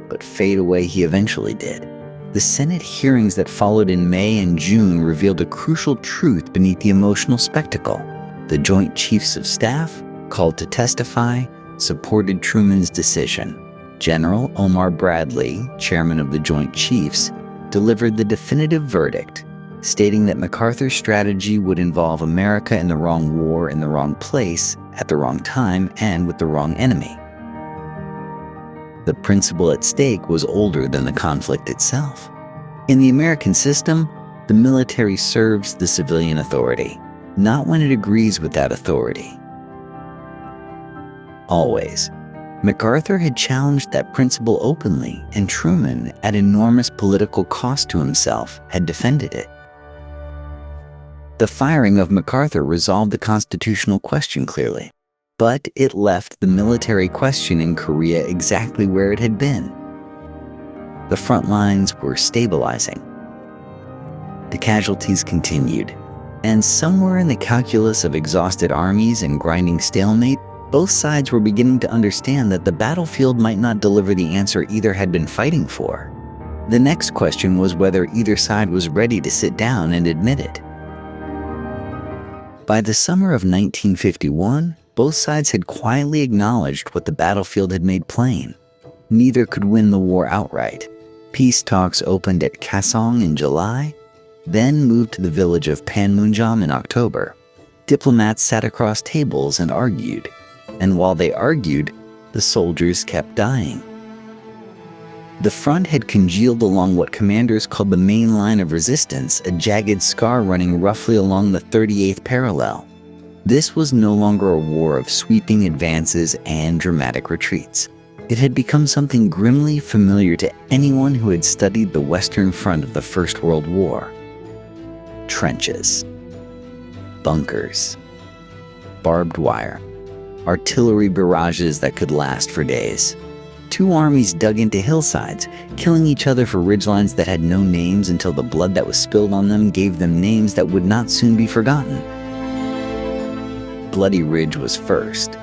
A: But fade away he eventually did. The Senate hearings that followed in May and June revealed a crucial truth beneath the emotional spectacle. The Joint Chiefs of Staff, called to testify, supported Truman's decision. General Omar Bradley, chairman of the Joint Chiefs, delivered the definitive verdict, stating that MacArthur's strategy would involve America in the wrong war in the wrong place, at the wrong time, and with the wrong enemy. The principle at stake was older than the conflict itself. In the American system, the military serves the civilian authority, not when it agrees with that authority. Always. MacArthur had challenged that principle openly, and Truman, at enormous political cost to himself, had defended it. The firing of MacArthur resolved the constitutional question clearly, but it left the military question in Korea exactly where it had been. The front lines were stabilizing. The casualties continued, and somewhere in the calculus of exhausted armies and grinding stalemate, both sides were beginning to understand that the battlefield might not deliver the answer either had been fighting for. The next question was whether either side was ready to sit down and admit it. By the summer of 1951, both sides had quietly acknowledged what the battlefield had made plain. Neither could win the war outright. Peace talks opened at Kaesong in July, then moved to the village of Panmunjom in October. Diplomats sat across tables and argued. And while they argued, the soldiers kept dying. The front had congealed along what commanders called the main line of resistance, a jagged scar running roughly along the 38th parallel. This was no longer a war of sweeping advances and dramatic retreats. It had become something grimly familiar to anyone who had studied the Western Front of the First World War. Trenches, bunkers, barbed wire, artillery barrages that could last for days. Two armies dug into hillsides, killing each other for ridgelines that had no names until the blood that was spilled on them gave them names that would not soon be forgotten. Bloody Ridge was first.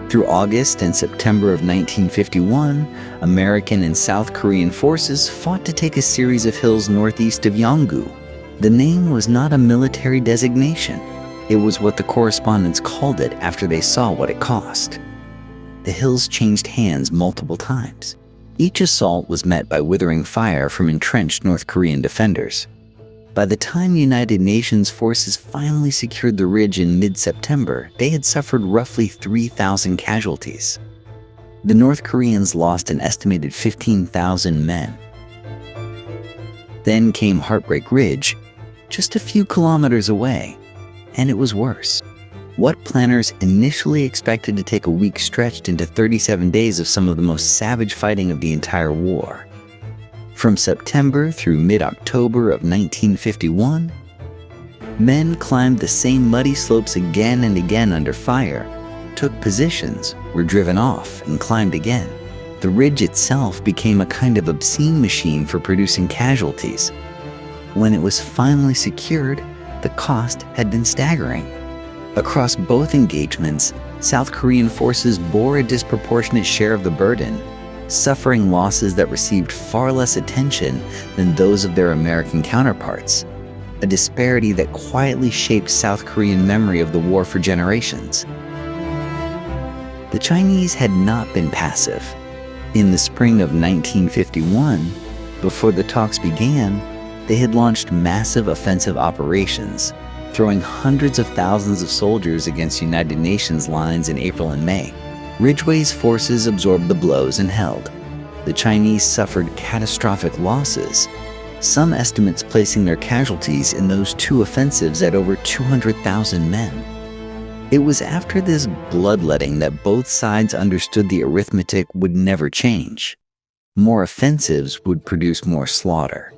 A: Through August and September of 1951, American and South Korean forces fought to take a series of hills northeast of Yongu. The name was not a military designation. It was what the correspondents called it after they saw what it cost. The hills changed hands multiple times. Each assault was met by withering fire from entrenched North Korean defenders. By the time United Nations forces finally secured the ridge in mid-September, they had suffered roughly 3,000 casualties. The North Koreans lost an estimated 15,000 men. Then came Heartbreak Ridge, just a few kilometers away. and it was worse. What planners initially expected to take a week stretched into 37 days of some of the most savage fighting of the entire war. From September through mid-October of 1951, men climbed the same muddy slopes again and again under fire, took positions, were driven off, and climbed again. The ridge itself became a kind of obscene machine for producing casualties. When it was finally secured, the cost had been staggering. Across both engagements, South Korean forces bore a disproportionate share of the burden, suffering losses that received far less attention than those of their American counterparts, a disparity that quietly shaped South Korean memory of the war for generations. The Chinese had not been passive. In the spring of 1951, before the talks began, they had launched massive offensive operations, throwing hundreds of thousands of soldiers against United Nations lines in April and May. Ridgway's forces absorbed the blows and held. The Chinese suffered catastrophic losses, some estimates placing their casualties in those two offensives at over 200,000 men. It was after this bloodletting that both sides understood the arithmetic would never change. More offensives would produce more slaughter,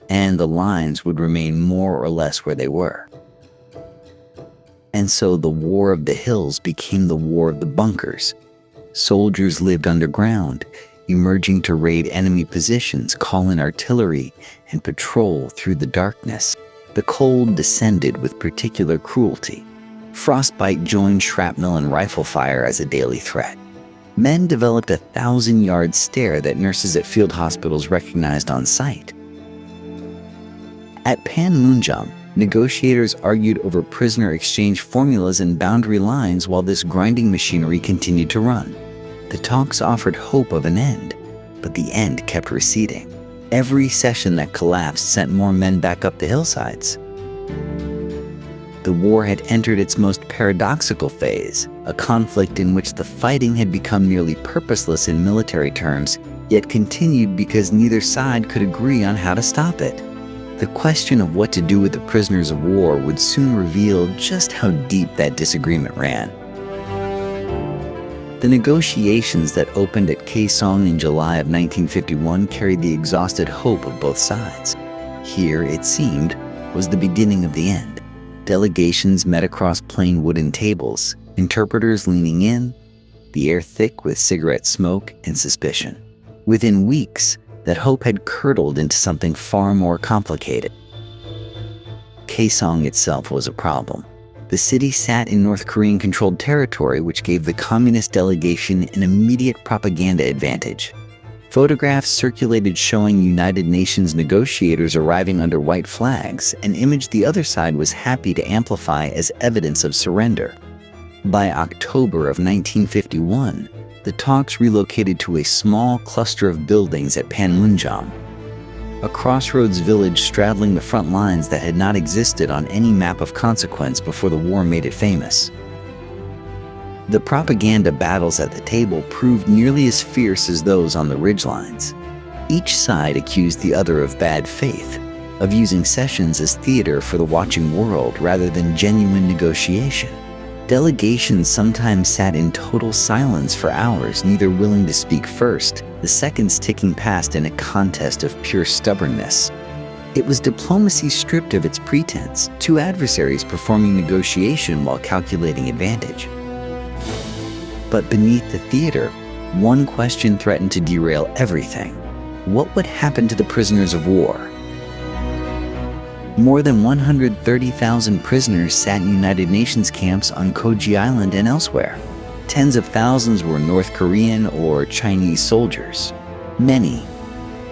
A: and the lines would remain more or less where they were. And so the War of the Hills became the War of the Bunkers. Soldiers lived underground, emerging to raid enemy positions, call in artillery, and patrol through the darkness. The cold descended with particular cruelty. Frostbite joined shrapnel and rifle fire as a daily threat. Men developed a 1,000-yard stare that nurses at field hospitals recognized on sight. At Panmunjom, negotiators argued over prisoner exchange formulas and boundary lines while this grinding machinery continued to run. The talks offered hope of an end, but the end kept receding. Every session that collapsed sent more men back up the hillsides. The war had entered its most paradoxical phase, a conflict in which the fighting had become nearly purposeless in military terms, yet continued because neither side could agree on how to stop it. The question of what to do with the prisoners of war would soon reveal just how deep that disagreement ran. The negotiations that opened at Kaesong in July of 1951 carried the exhausted hope of both sides. Here, it seemed, was the beginning of the end. Delegations met across plain wooden tables, interpreters leaning in, the air thick with cigarette smoke and suspicion. Within weeks, that hope had curdled into something far more complicated. Kaesong itself was a problem. The city sat in North Korean-controlled territory, which gave the communist delegation an immediate propaganda advantage. Photographs circulated showing United Nations negotiators arriving under white flags, an image the other side was happy to amplify as evidence of surrender. By October of 1951, the talks relocated to a small cluster of buildings at Panmunjom, a crossroads village straddling the front lines that had not existed on any map of consequence before the war made it famous. The propaganda battles at the table proved nearly as fierce as those on the ridgelines. Each side accused the other of bad faith, of using sessions as theater for the watching world rather than genuine negotiation. Delegations sometimes sat in total silence for hours, neither willing to speak first, the seconds ticking past in a contest of pure stubbornness. It was diplomacy stripped of its pretense, two adversaries performing negotiation while calculating advantage. But beneath the theater, one question threatened to derail everything. What would happen to the prisoners of war? More than 130,000 prisoners sat in United Nations camps on Koji Island and elsewhere. Tens of thousands were North Korean or Chinese soldiers. Many,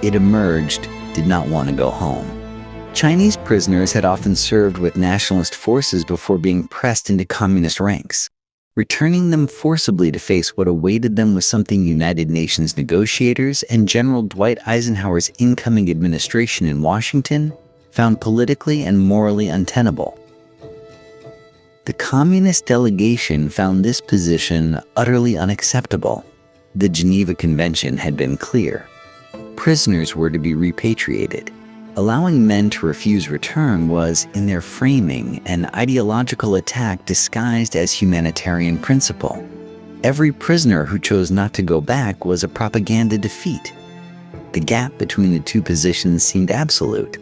A: it emerged, did not want to go home. Chinese prisoners had often served with nationalist forces before being pressed into communist ranks. Returning them forcibly to face what awaited them was something United Nations negotiators and General Dwight Eisenhower's incoming administration in Washington found politically and morally untenable. The communist delegation found this position utterly unacceptable. The Geneva Convention had been clear. Prisoners were to be repatriated. Allowing men to refuse return was, in their framing, an ideological attack disguised as humanitarian principle. Every prisoner who chose not to go back was a propaganda defeat. The gap between the two positions seemed absolute.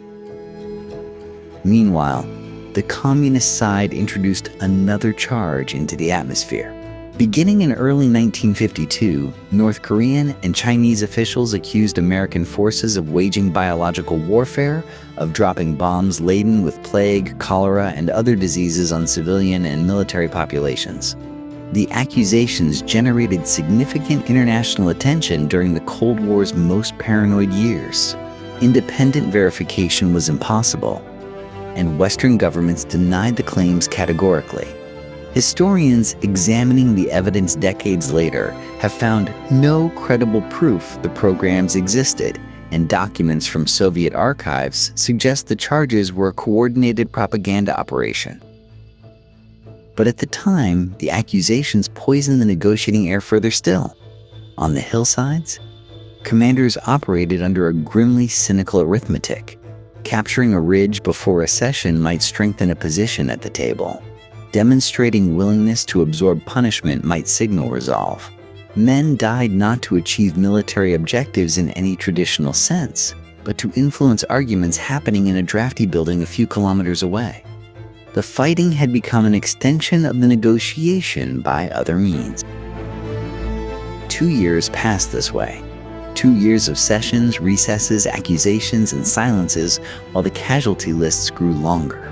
A: Meanwhile, the communist side introduced another charge into the atmosphere. Beginning in early 1952, North Korean and Chinese officials accused American forces of waging biological warfare, of dropping bombs laden with plague, cholera, and other diseases on civilian and military populations. The accusations generated significant international attention during the Cold War's most paranoid years. Independent verification was impossible, and Western governments denied the claims categorically. Historians examining the evidence decades later have found no credible proof the programs existed, and documents from Soviet archives suggest the charges were a coordinated propaganda operation. But at the time, the accusations poisoned the negotiating air further still. On the hillsides, commanders operated under a grimly cynical arithmetic. Capturing a ridge before a session might strengthen a position at the table. Demonstrating willingness to absorb punishment might signal resolve. Men died not to achieve military objectives in any traditional sense, but to influence arguments happening in a drafty building a few kilometers away. The fighting had become an extension of the negotiation by other means. 2 years passed this way. 2 years of sessions, recesses, accusations, and silences, while the casualty lists grew longer.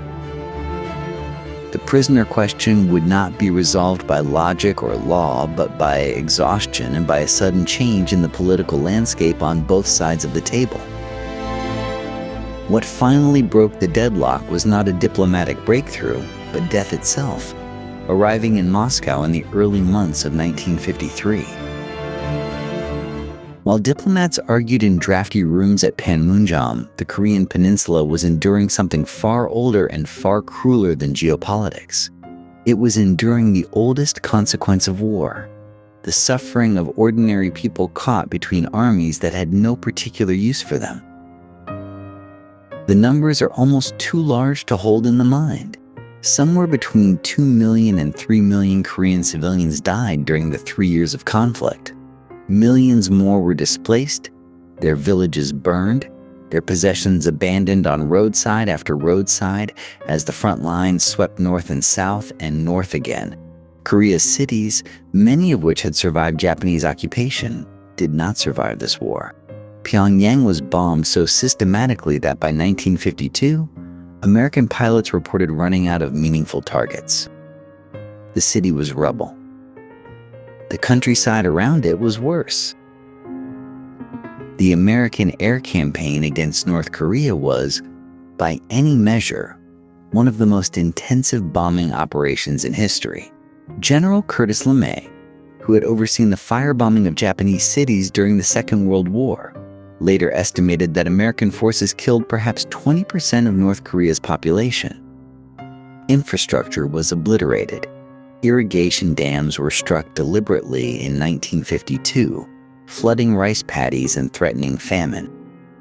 A: The prisoner question would not be resolved by logic or law, but by exhaustion and by a sudden change in the political landscape on both sides of the table. What finally broke the deadlock was not a diplomatic breakthrough, but death itself, arriving in Moscow in the early months of 1953. While diplomats argued in drafty rooms at Panmunjom, the Korean peninsula was enduring something far older and far crueler than geopolitics. It was enduring the oldest consequence of war, the suffering of ordinary people caught between armies that had no particular use for them. The numbers are almost too large to hold in the mind. Somewhere between 2 million and 3 million Korean civilians died during the 3 years of conflict. Millions more were displaced, their villages burned, their possessions abandoned on roadside after roadside as the front lines swept north and south and north again. Korea's cities, many of which had survived Japanese occupation, did not survive this war. Pyongyang was bombed so systematically that by 1952, American pilots reported running out of meaningful targets. The city was rubble. The countryside around it was worse. The American air campaign against North Korea was, by any measure, one of the most intensive bombing operations in history. General Curtis LeMay, who had overseen the firebombing of Japanese cities during the Second World War, later estimated that American forces killed perhaps 20% of North Korea's population. Infrastructure was obliterated. Irrigation dams were struck deliberately in 1952, flooding rice paddies and threatening famine.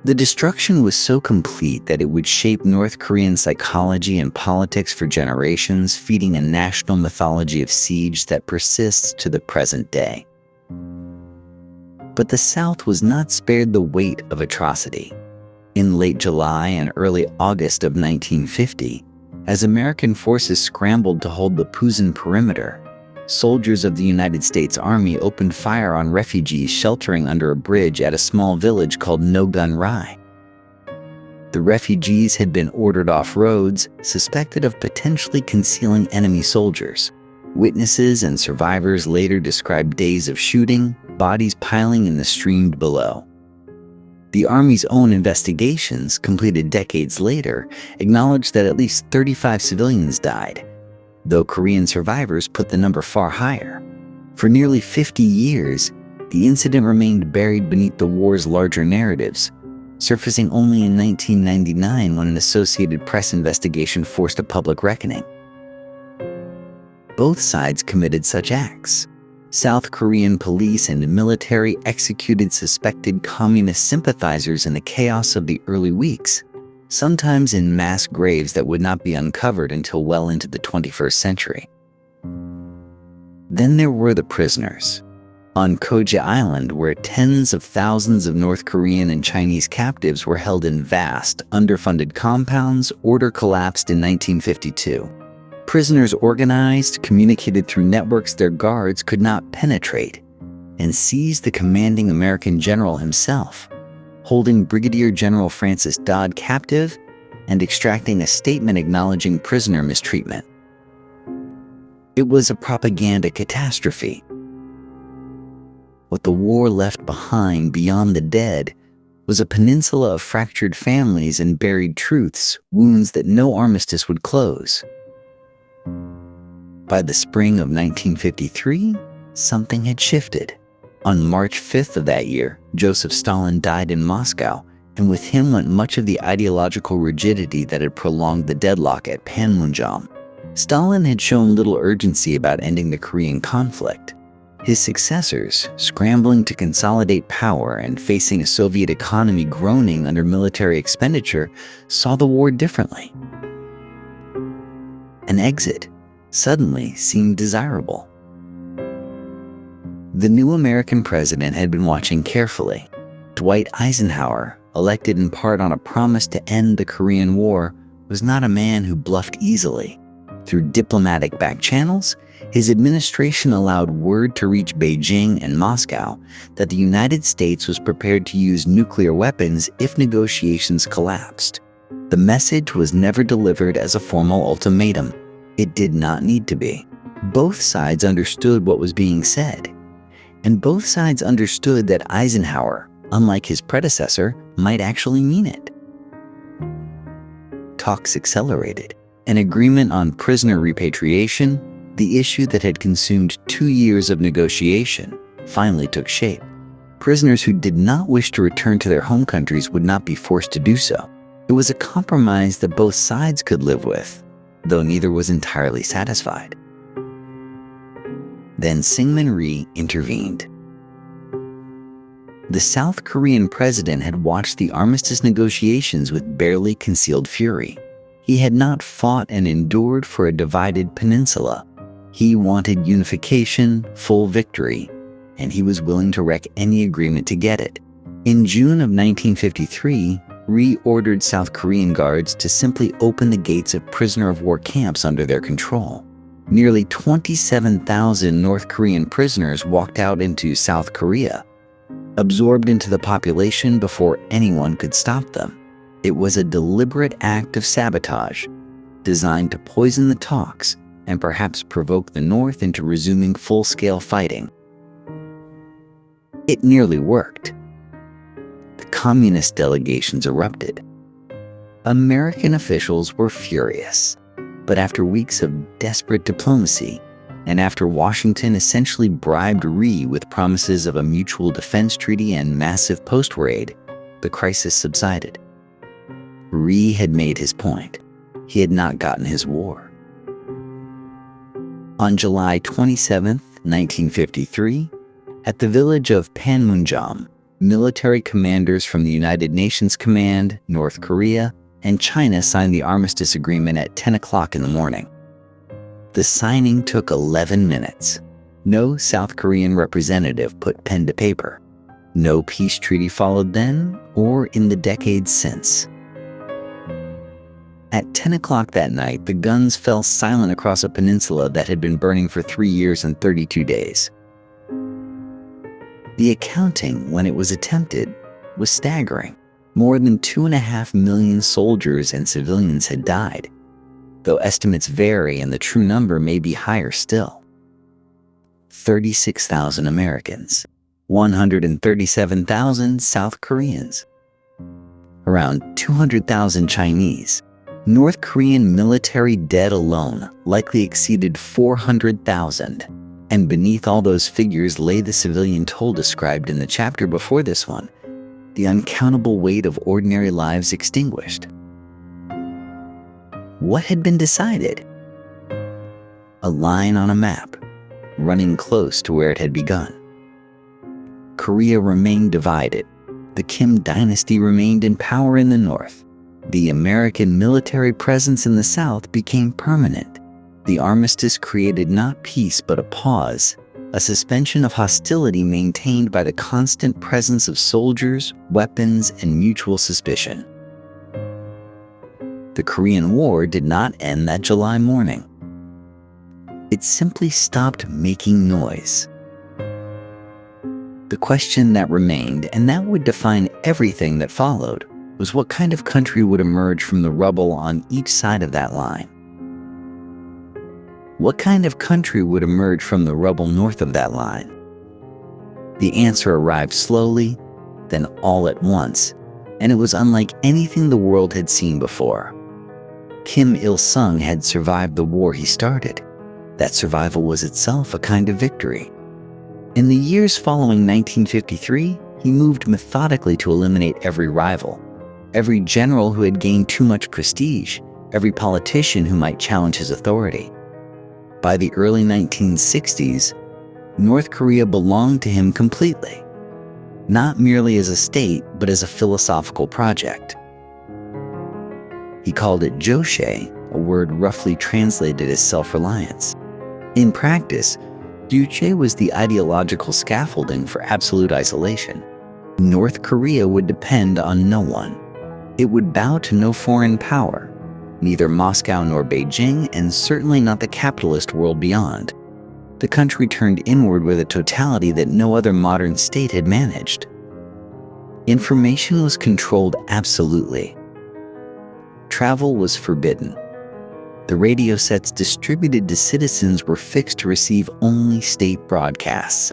A: The destruction was so complete that it would shape North Korean psychology and politics for generations, feeding a national mythology of siege that persists to the present day. But the South was not spared the weight of atrocity. In late July and early August of 1950, as American forces scrambled to hold the Pusan Perimeter, soldiers of the United States Army opened fire on refugees sheltering under a bridge at a small village called No-Gun Rai. The refugees had been ordered off roads, suspected of potentially concealing enemy soldiers. Witnesses and survivors later described days of shooting, bodies piling in the stream below. The Army's own investigations, completed decades later, acknowledged that at least 35 civilians died, though Korean survivors put the number far higher. For nearly 50 years, the incident remained buried beneath the war's larger narratives, surfacing only in 1999 when an Associated Press investigation forced a public reckoning. Both sides committed such acts. South Korean police and military executed suspected communist sympathizers in the chaos of the early weeks. sometimes in mass graves that would not be uncovered until well into the 21st century. Then there were the prisoners. On Koje Island, where tens of thousands of North Korean and Chinese captives were held in vast, underfunded compounds, order collapsed in 1952. Prisoners organized, communicated through networks their guards could not penetrate, and seized the commanding American general himself, holding Brigadier General Francis Dodd captive and extracting a statement acknowledging prisoner mistreatment. It was a propaganda catastrophe. What the war left behind beyond the dead was a peninsula of fractured families and buried truths, wounds that no armistice would close. By the spring of 1953, something had shifted. On March 5th of that year, Joseph Stalin died in Moscow, and with him went much of the ideological rigidity that had prolonged the deadlock at Panmunjom. Stalin had shown little urgency about ending the Korean conflict. His successors, scrambling to consolidate power and facing a Soviet economy groaning under military expenditure, saw the war differently. An exit suddenly seemed desirable. The new American president had been watching carefully. Dwight Eisenhower, elected in part on a promise to end the Korean War, was not a man who bluffed easily. Through diplomatic back channels, his administration allowed word to reach Beijing and Moscow that the United States was prepared to use nuclear weapons if negotiations collapsed. The message was never delivered as a formal ultimatum. It did not need to be. Both sides understood what was being said, and both sides understood that Eisenhower, unlike his predecessor, might actually mean it. Talks accelerated. An agreement on prisoner repatriation, the issue that had consumed 2 years of negotiation, finally took shape. Prisoners who did not wish to return to their home countries would not be forced to do so. It was a compromise that both sides could live with, though neither was entirely satisfied. Then Syngman Rhee intervened. The South Korean president had watched the armistice negotiations with barely concealed fury. He had not fought and endured for a divided peninsula. He wanted unification, full victory, and he was willing to wreck any agreement to get it. In June of 1953, Rhee ordered South Korean guards to simply open the gates of prisoner-of-war camps under their control. Nearly 27,000 North Korean prisoners walked out into South Korea, absorbed into the population before anyone could stop them. It was a deliberate act of sabotage, designed to poison the talks and perhaps provoke the North into resuming full-scale fighting. It nearly worked. The communist delegations erupted. American officials were furious, but after weeks of desperate diplomacy, and after Washington essentially bribed Rhee with promises of a mutual defense treaty and massive post-war aid, the crisis subsided. Rhee had made his point. He had not gotten his war. On July 27, 1953, at the village of Panmunjom, military commanders from the United Nations Command, North Korea, and China signed the armistice agreement at 10 o'clock in the morning. The signing took 11 minutes. No South Korean representative put pen to paper. No peace treaty followed then or in the decades since. At 10 o'clock that night, the guns fell silent across a peninsula that had been burning for 3 years and 32 days. The accounting, when it was attempted, was staggering. More than 2.5 million soldiers and civilians had died, though estimates vary and the true number may be higher still. 36,000 Americans, 137,000 South Koreans, around 200,000 Chinese. North Korean military dead alone likely exceeded 400,000, and beneath all those figures lay the civilian toll described in the chapter before this one, the uncountable weight of ordinary lives extinguished. What had been decided? A line on a map, running close to where it had begun. Korea remained divided. The Kim dynasty remained in power in the north. The American military presence in the South became permanent. The armistice created not peace but a pause, a suspension of hostility maintained by the constant presence of soldiers, weapons, and mutual suspicion. The Korean War did not end that July morning. It simply stopped making noise. The question that remained, and that would define everything that followed, was what kind of country would emerge from the rubble on each side of that line? What kind of country would emerge from the rubble north of that line? The answer arrived slowly, then all at once, and it was unlike anything the world had seen before. Kim Il-sung had survived the war he started. That survival was itself a kind of victory. In the years following 1953, he moved methodically to eliminate every rival, every general who had gained too much prestige, every politician who might challenge his authority. By the early 1960s, North Korea belonged to him completely, not merely as a state, but as a philosophical project. He called it Joshe, a word roughly translated as self-reliance. In practice, Juche was the ideological scaffolding for absolute isolation. North Korea would depend on no one. It would bow to no foreign power, neither Moscow nor Beijing, and certainly not the capitalist world beyond. The country turned inward with a totality that no other modern state had managed. Information was controlled absolutely. Travel was forbidden. The radio sets distributed to citizens were fixed to receive only state broadcasts.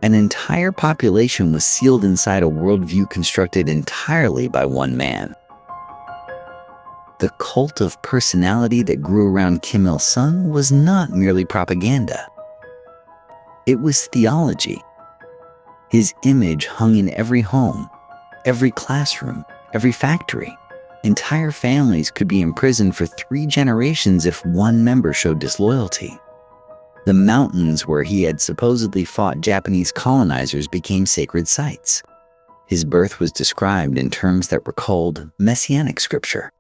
A: An entire population was sealed inside a worldview constructed entirely by one man. The cult of personality that grew around Kim Il-sung was not merely propaganda. It was theology. His image hung in every home, every classroom, every factory. Entire families could be imprisoned for 3 generations if one member showed disloyalty. The mountains where he had supposedly fought Japanese colonizers became sacred sites. His birth was described in terms that recalled messianic scripture.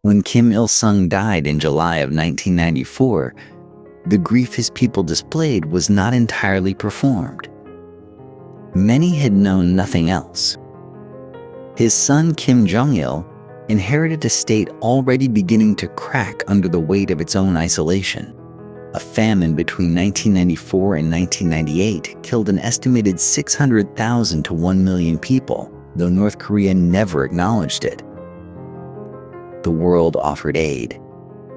A: When Kim Il-sung died in July of 1994, the grief his people displayed was not entirely performed. Many had known nothing else. His son Kim Jong-il inherited a state already beginning to crack under the weight of its own isolation. A famine between 1994 and 1998 killed an estimated 600,000 to 1 million people, though North Korea never acknowledged it. The world offered aid.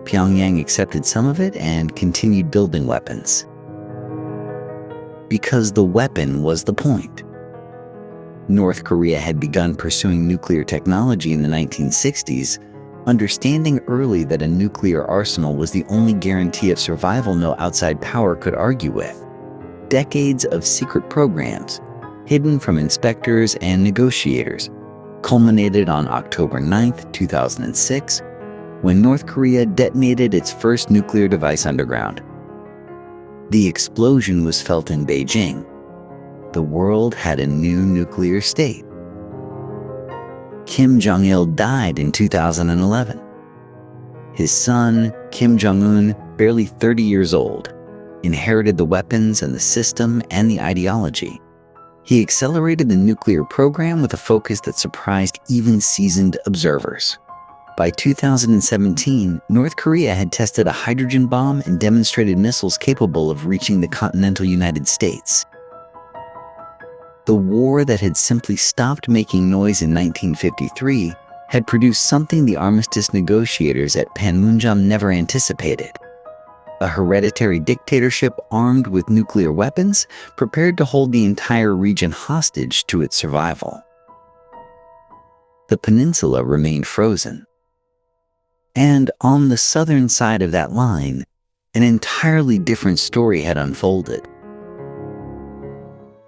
A: Pyongyang accepted some of it and continued building weapons. Because the weapon was the point. North Korea had begun pursuing nuclear technology in the 1960s, understanding early that a nuclear arsenal was the only guarantee of survival no outside power could argue with. Decades of secret programs, hidden from inspectors and negotiators, culminated on October 9, 2006, when North Korea detonated its first nuclear device underground. The explosion was felt in Beijing. The world had a new nuclear state. Kim Jong-il died in 2011. His son, Kim Jong-un, barely 30 years old, inherited the weapons and the system and the ideology. He accelerated the nuclear program with a focus that surprised even seasoned observers. By 2017, North Korea had tested a hydrogen bomb and demonstrated missiles capable of reaching the continental United States. The war that had simply stopped making noise in 1953 had produced something the armistice negotiators at Panmunjom never anticipated. A hereditary dictatorship armed with nuclear weapons, prepared to hold the entire region hostage to its survival. The peninsula remained frozen. And on the southern side of that line, an entirely different story had unfolded.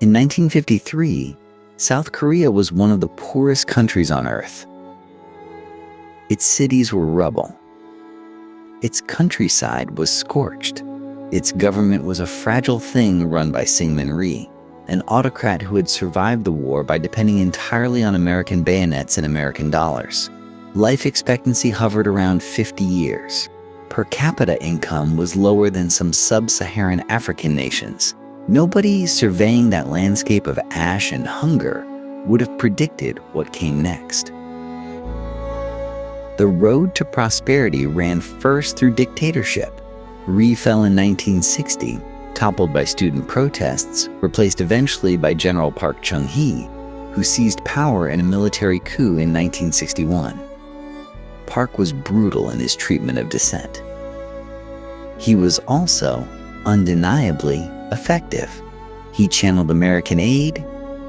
A: In 1953, South Korea was one of the poorest countries on Earth. Its cities were rubble. Its countryside was scorched. Its government was a fragile thing run by Syngman Rhee, an autocrat who had survived the war by depending entirely on American bayonets and American dollars. Life expectancy hovered around 50 years. Per capita income was lower than some sub-Saharan African nations. Nobody surveying that landscape of ash and hunger would have predicted what came next. The road to prosperity ran first through dictatorship. Rhee fell in 1960, toppled by student protests, replaced eventually by General Park Chung-hee, who seized power in a military coup in 1961. Park was brutal in his treatment of dissent. He was also undeniably effective. He channeled American aid,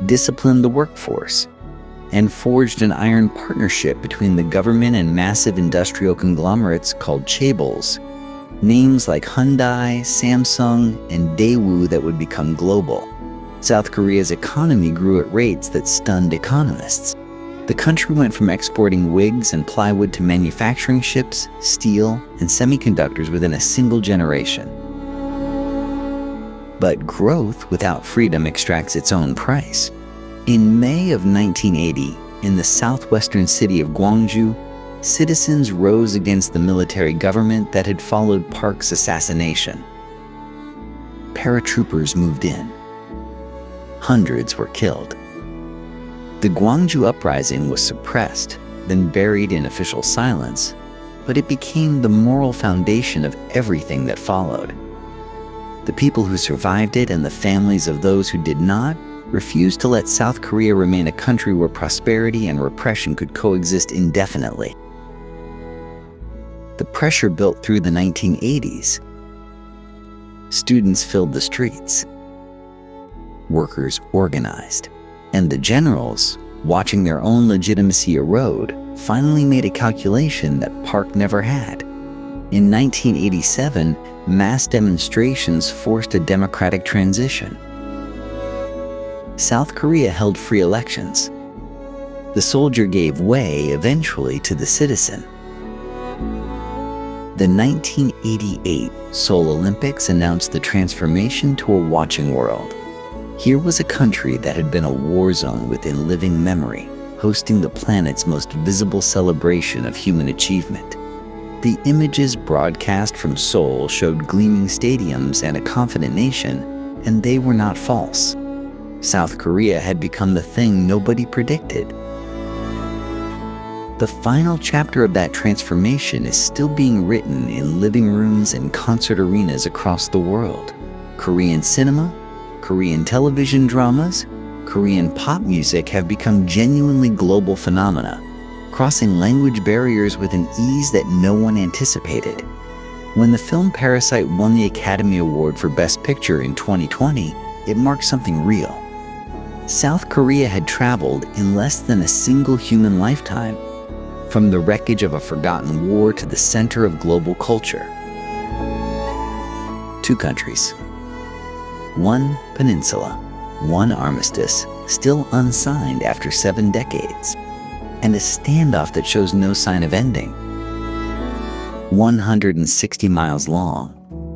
A: disciplined the workforce, and forged an iron partnership between the government and massive industrial conglomerates called chaebols, names like Hyundai, Samsung, and Daewoo that would become global. South Korea's economy grew at rates that stunned economists. The country went from exporting wigs and plywood to manufacturing ships, steel, and semiconductors within a single generation. But growth without freedom extracts its own price. In May of 1980, in the southwestern city of Gwangju, citizens rose against the military government that had followed Park's assassination. Paratroopers moved in. Hundreds were killed. The Gwangju uprising was suppressed, then buried in official silence, but it became the moral foundation of everything that followed. The people who survived it and the families of those who did not refused to let South Korea remain a country where prosperity and repression could coexist indefinitely. The pressure built through the 1980s. Students filled the streets. Workers organized. And the generals, watching their own legitimacy erode, finally made a calculation that Park never had. In 1987, mass demonstrations forced a democratic transition. South Korea held free elections. The soldier gave way eventually to the citizen. The 1988 Seoul Olympics announced the transformation to a watching world. Here was a country that had been a war zone within living memory, hosting the planet's most visible celebration of human achievement. The images broadcast from Seoul showed gleaming stadiums and a confident nation, and they were not false. South Korea had become the thing nobody predicted. The final chapter of that transformation is still being written in living rooms and concert arenas across the world. Korean cinema, Korean television dramas, Korean pop music have become genuinely global phenomena, crossing language barriers with an ease that no one anticipated. When the film Parasite won the Academy Award for Best Picture in 2020, it marked something real. South Korea had traveled in less than a single human lifetime, from the wreckage of a forgotten war to the center of global culture. 2 countries. 1 peninsula, 1 armistice, still unsigned after 7 decades, and a standoff that shows no sign of ending. 160 miles long,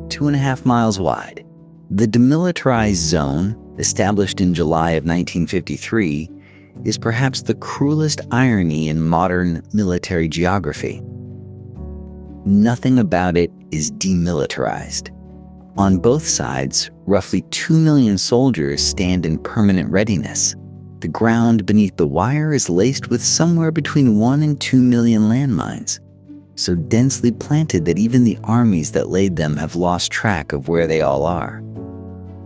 A: 2.5 miles wide. The demilitarized zone, established in July of 1953, is perhaps the cruelest irony in modern military geography. Nothing about it is demilitarized. On both sides, roughly 2 million soldiers stand in permanent readiness. The ground beneath the wire is laced with somewhere between 1 and 2 million landmines, so densely planted that even the armies that laid them have lost track of where they all are.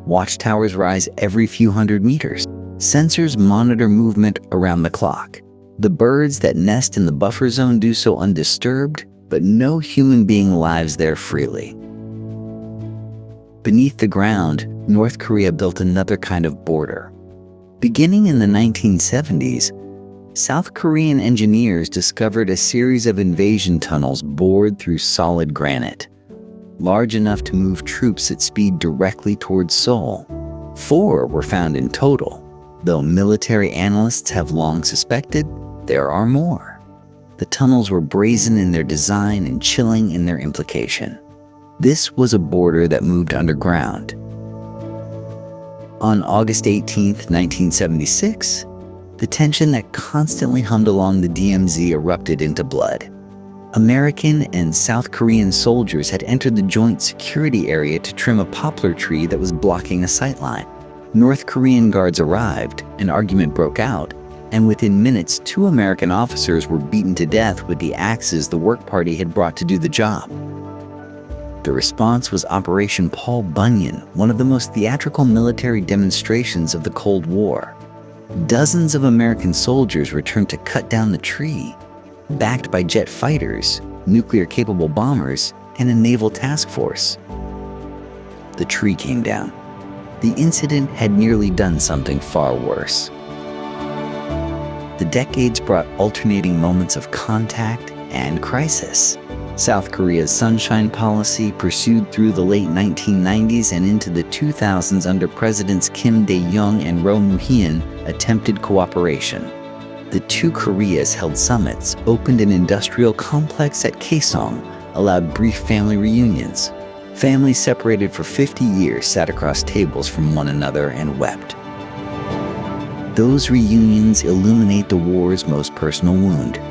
A: Watchtowers rise every few hundred meters. Sensors monitor movement around the clock. The birds that nest in the buffer zone do so undisturbed, but no human being lives there freely. Beneath the ground, North Korea built another kind of border. Beginning in the 1970s, South Korean engineers discovered a series of invasion tunnels bored through solid granite, large enough to move troops at speed directly towards Seoul. 4 were found in total, though military analysts have long suspected there are more. The tunnels were brazen in their design and chilling in their implication. This was a border that moved underground. On August 18, 1976, the tension that constantly hummed along the DMZ erupted into blood. American and South Korean soldiers had entered the joint security area to trim a poplar tree that was blocking a sightline. North Korean guards arrived, an argument broke out, and within minutes, 2 American officers were beaten to death with the axes the work party had brought to do the job. The response was Operation Paul Bunyan, one of the most theatrical military demonstrations of the Cold War. Dozens of American soldiers returned to cut down the tree, backed by jet fighters, nuclear-capable bombers, and a naval task force. The tree came down. The incident had nearly done something far worse. The decades brought alternating moments of contact and crisis. South Korea's sunshine policy, pursued through the late 1990s and into the 2000s under Presidents Kim Dae-jung and Roh Moo-hyun, attempted cooperation. The 2 Koreas held summits, opened an industrial complex at Kaesong, allowed brief family reunions. Families separated for 50 years sat across tables from one another and wept. Those reunions illuminate the war's most personal wound.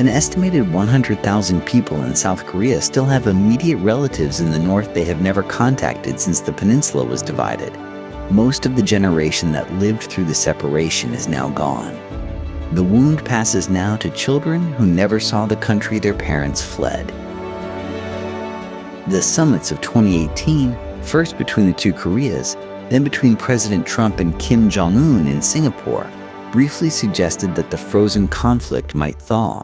A: An estimated 100,000 people in South Korea still have immediate relatives in the north they have never contacted since the peninsula was divided. Most of the generation that lived through the separation is now gone. The wound passes now to children who never saw the country their parents fled. The summits of 2018, first between the 2 Koreas, then between President Trump and Kim Jong-un in Singapore, briefly suggested that the frozen conflict might thaw.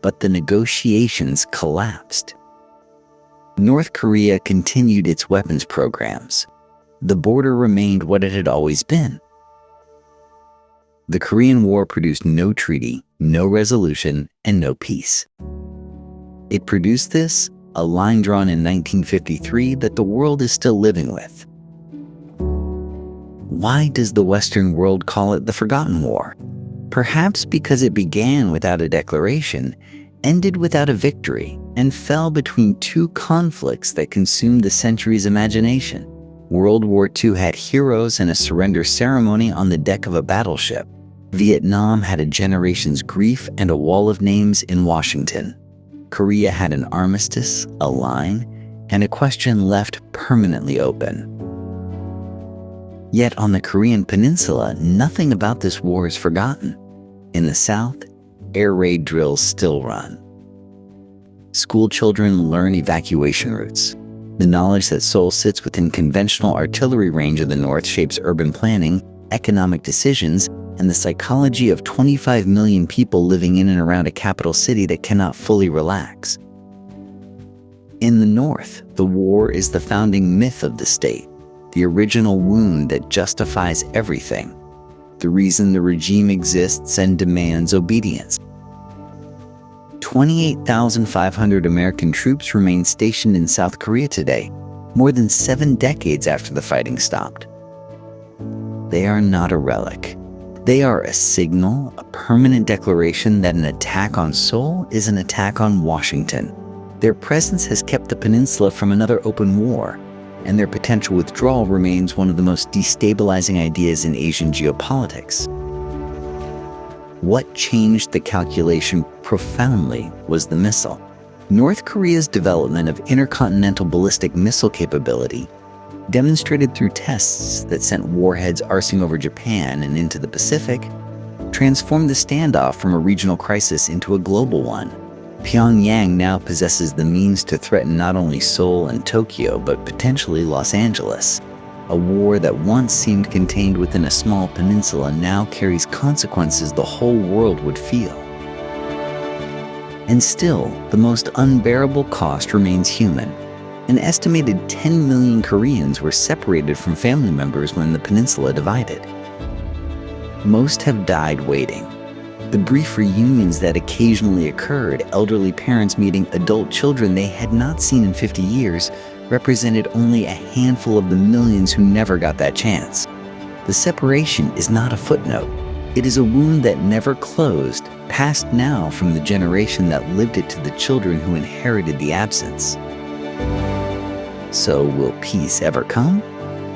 A: But the negotiations collapsed. North Korea continued its weapons programs. The border remained what it had always been. The Korean War produced no treaty, no resolution, and no peace. It produced this, a line drawn in 1953 that the world is still living with. Why does the Western world call it the Forgotten War? Perhaps because it began without a declaration, ended without a victory, and fell between 2 conflicts that consumed the century's imagination. World War II had heroes and a surrender ceremony on the deck of a battleship. Vietnam had a generation's grief and a wall of names in Washington. Korea had an armistice, a line, and a question left permanently open. Yet on the Korean peninsula, nothing about this war is forgotten. In the south, air raid drills still run. School children learn evacuation routes. The knowledge that Seoul sits within conventional artillery range of the north shapes urban planning, economic decisions, and the psychology of 25 million people living in and around a capital city that cannot fully relax. In the north, the war is the founding myth of the state, the original wound that justifies everything, the reason the regime exists and demands obedience. 28,500 American troops remain stationed in South Korea today, more than 7 decades after the fighting stopped. They are not a relic. They are a signal, a permanent declaration that an attack on Seoul is an attack on Washington. Their presence has kept the peninsula from another open war, and their potential withdrawal remains one of the most destabilizing ideas in Asian geopolitics. What changed the calculation profoundly was the missile. North Korea's development of intercontinental ballistic missile capability, demonstrated through tests that sent warheads arcing over Japan and into the Pacific, transformed the standoff from a regional crisis into a global one. Pyongyang now possesses the means to threaten not only Seoul and Tokyo, but potentially Los Angeles. A war that once seemed contained within a small peninsula now carries consequences the whole world would feel. And still, the most unbearable cost remains human. An estimated 10 million Koreans were separated from family members when the peninsula divided. Most have died waiting. The brief reunions that occasionally occurred, elderly parents meeting adult children they had not seen in 50 years, represented only a handful of the millions who never got that chance. The separation is not a footnote. It is a wound that never closed, passed now from the generation that lived it to the children who inherited the absence. So will peace ever come?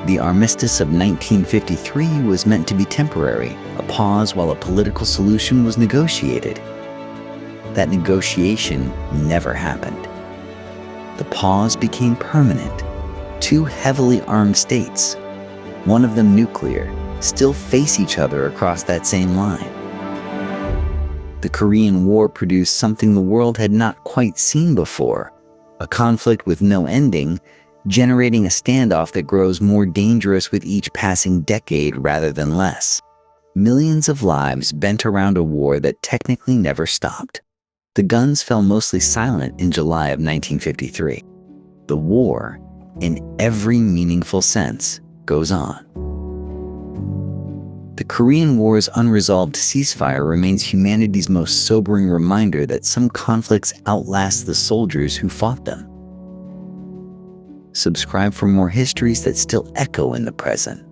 A: The armistice of 1953 was meant to be temporary, a pause while a political solution was negotiated. That negotiation never happened. The pause became permanent. Two heavily armed states, one of them nuclear, still face each other across that same line. The Korean War produced something the world had not quite seen before, a conflict with no ending, generating a standoff that grows more dangerous with each passing decade rather than less. Millions of lives bent around a war that technically never stopped. The guns fell mostly silent in July of 1953. The war, in every meaningful sense, goes on. The Korean War's unresolved ceasefire remains humanity's most sobering reminder that some conflicts outlast the soldiers who fought them. Subscribe for more histories that still echo in the present.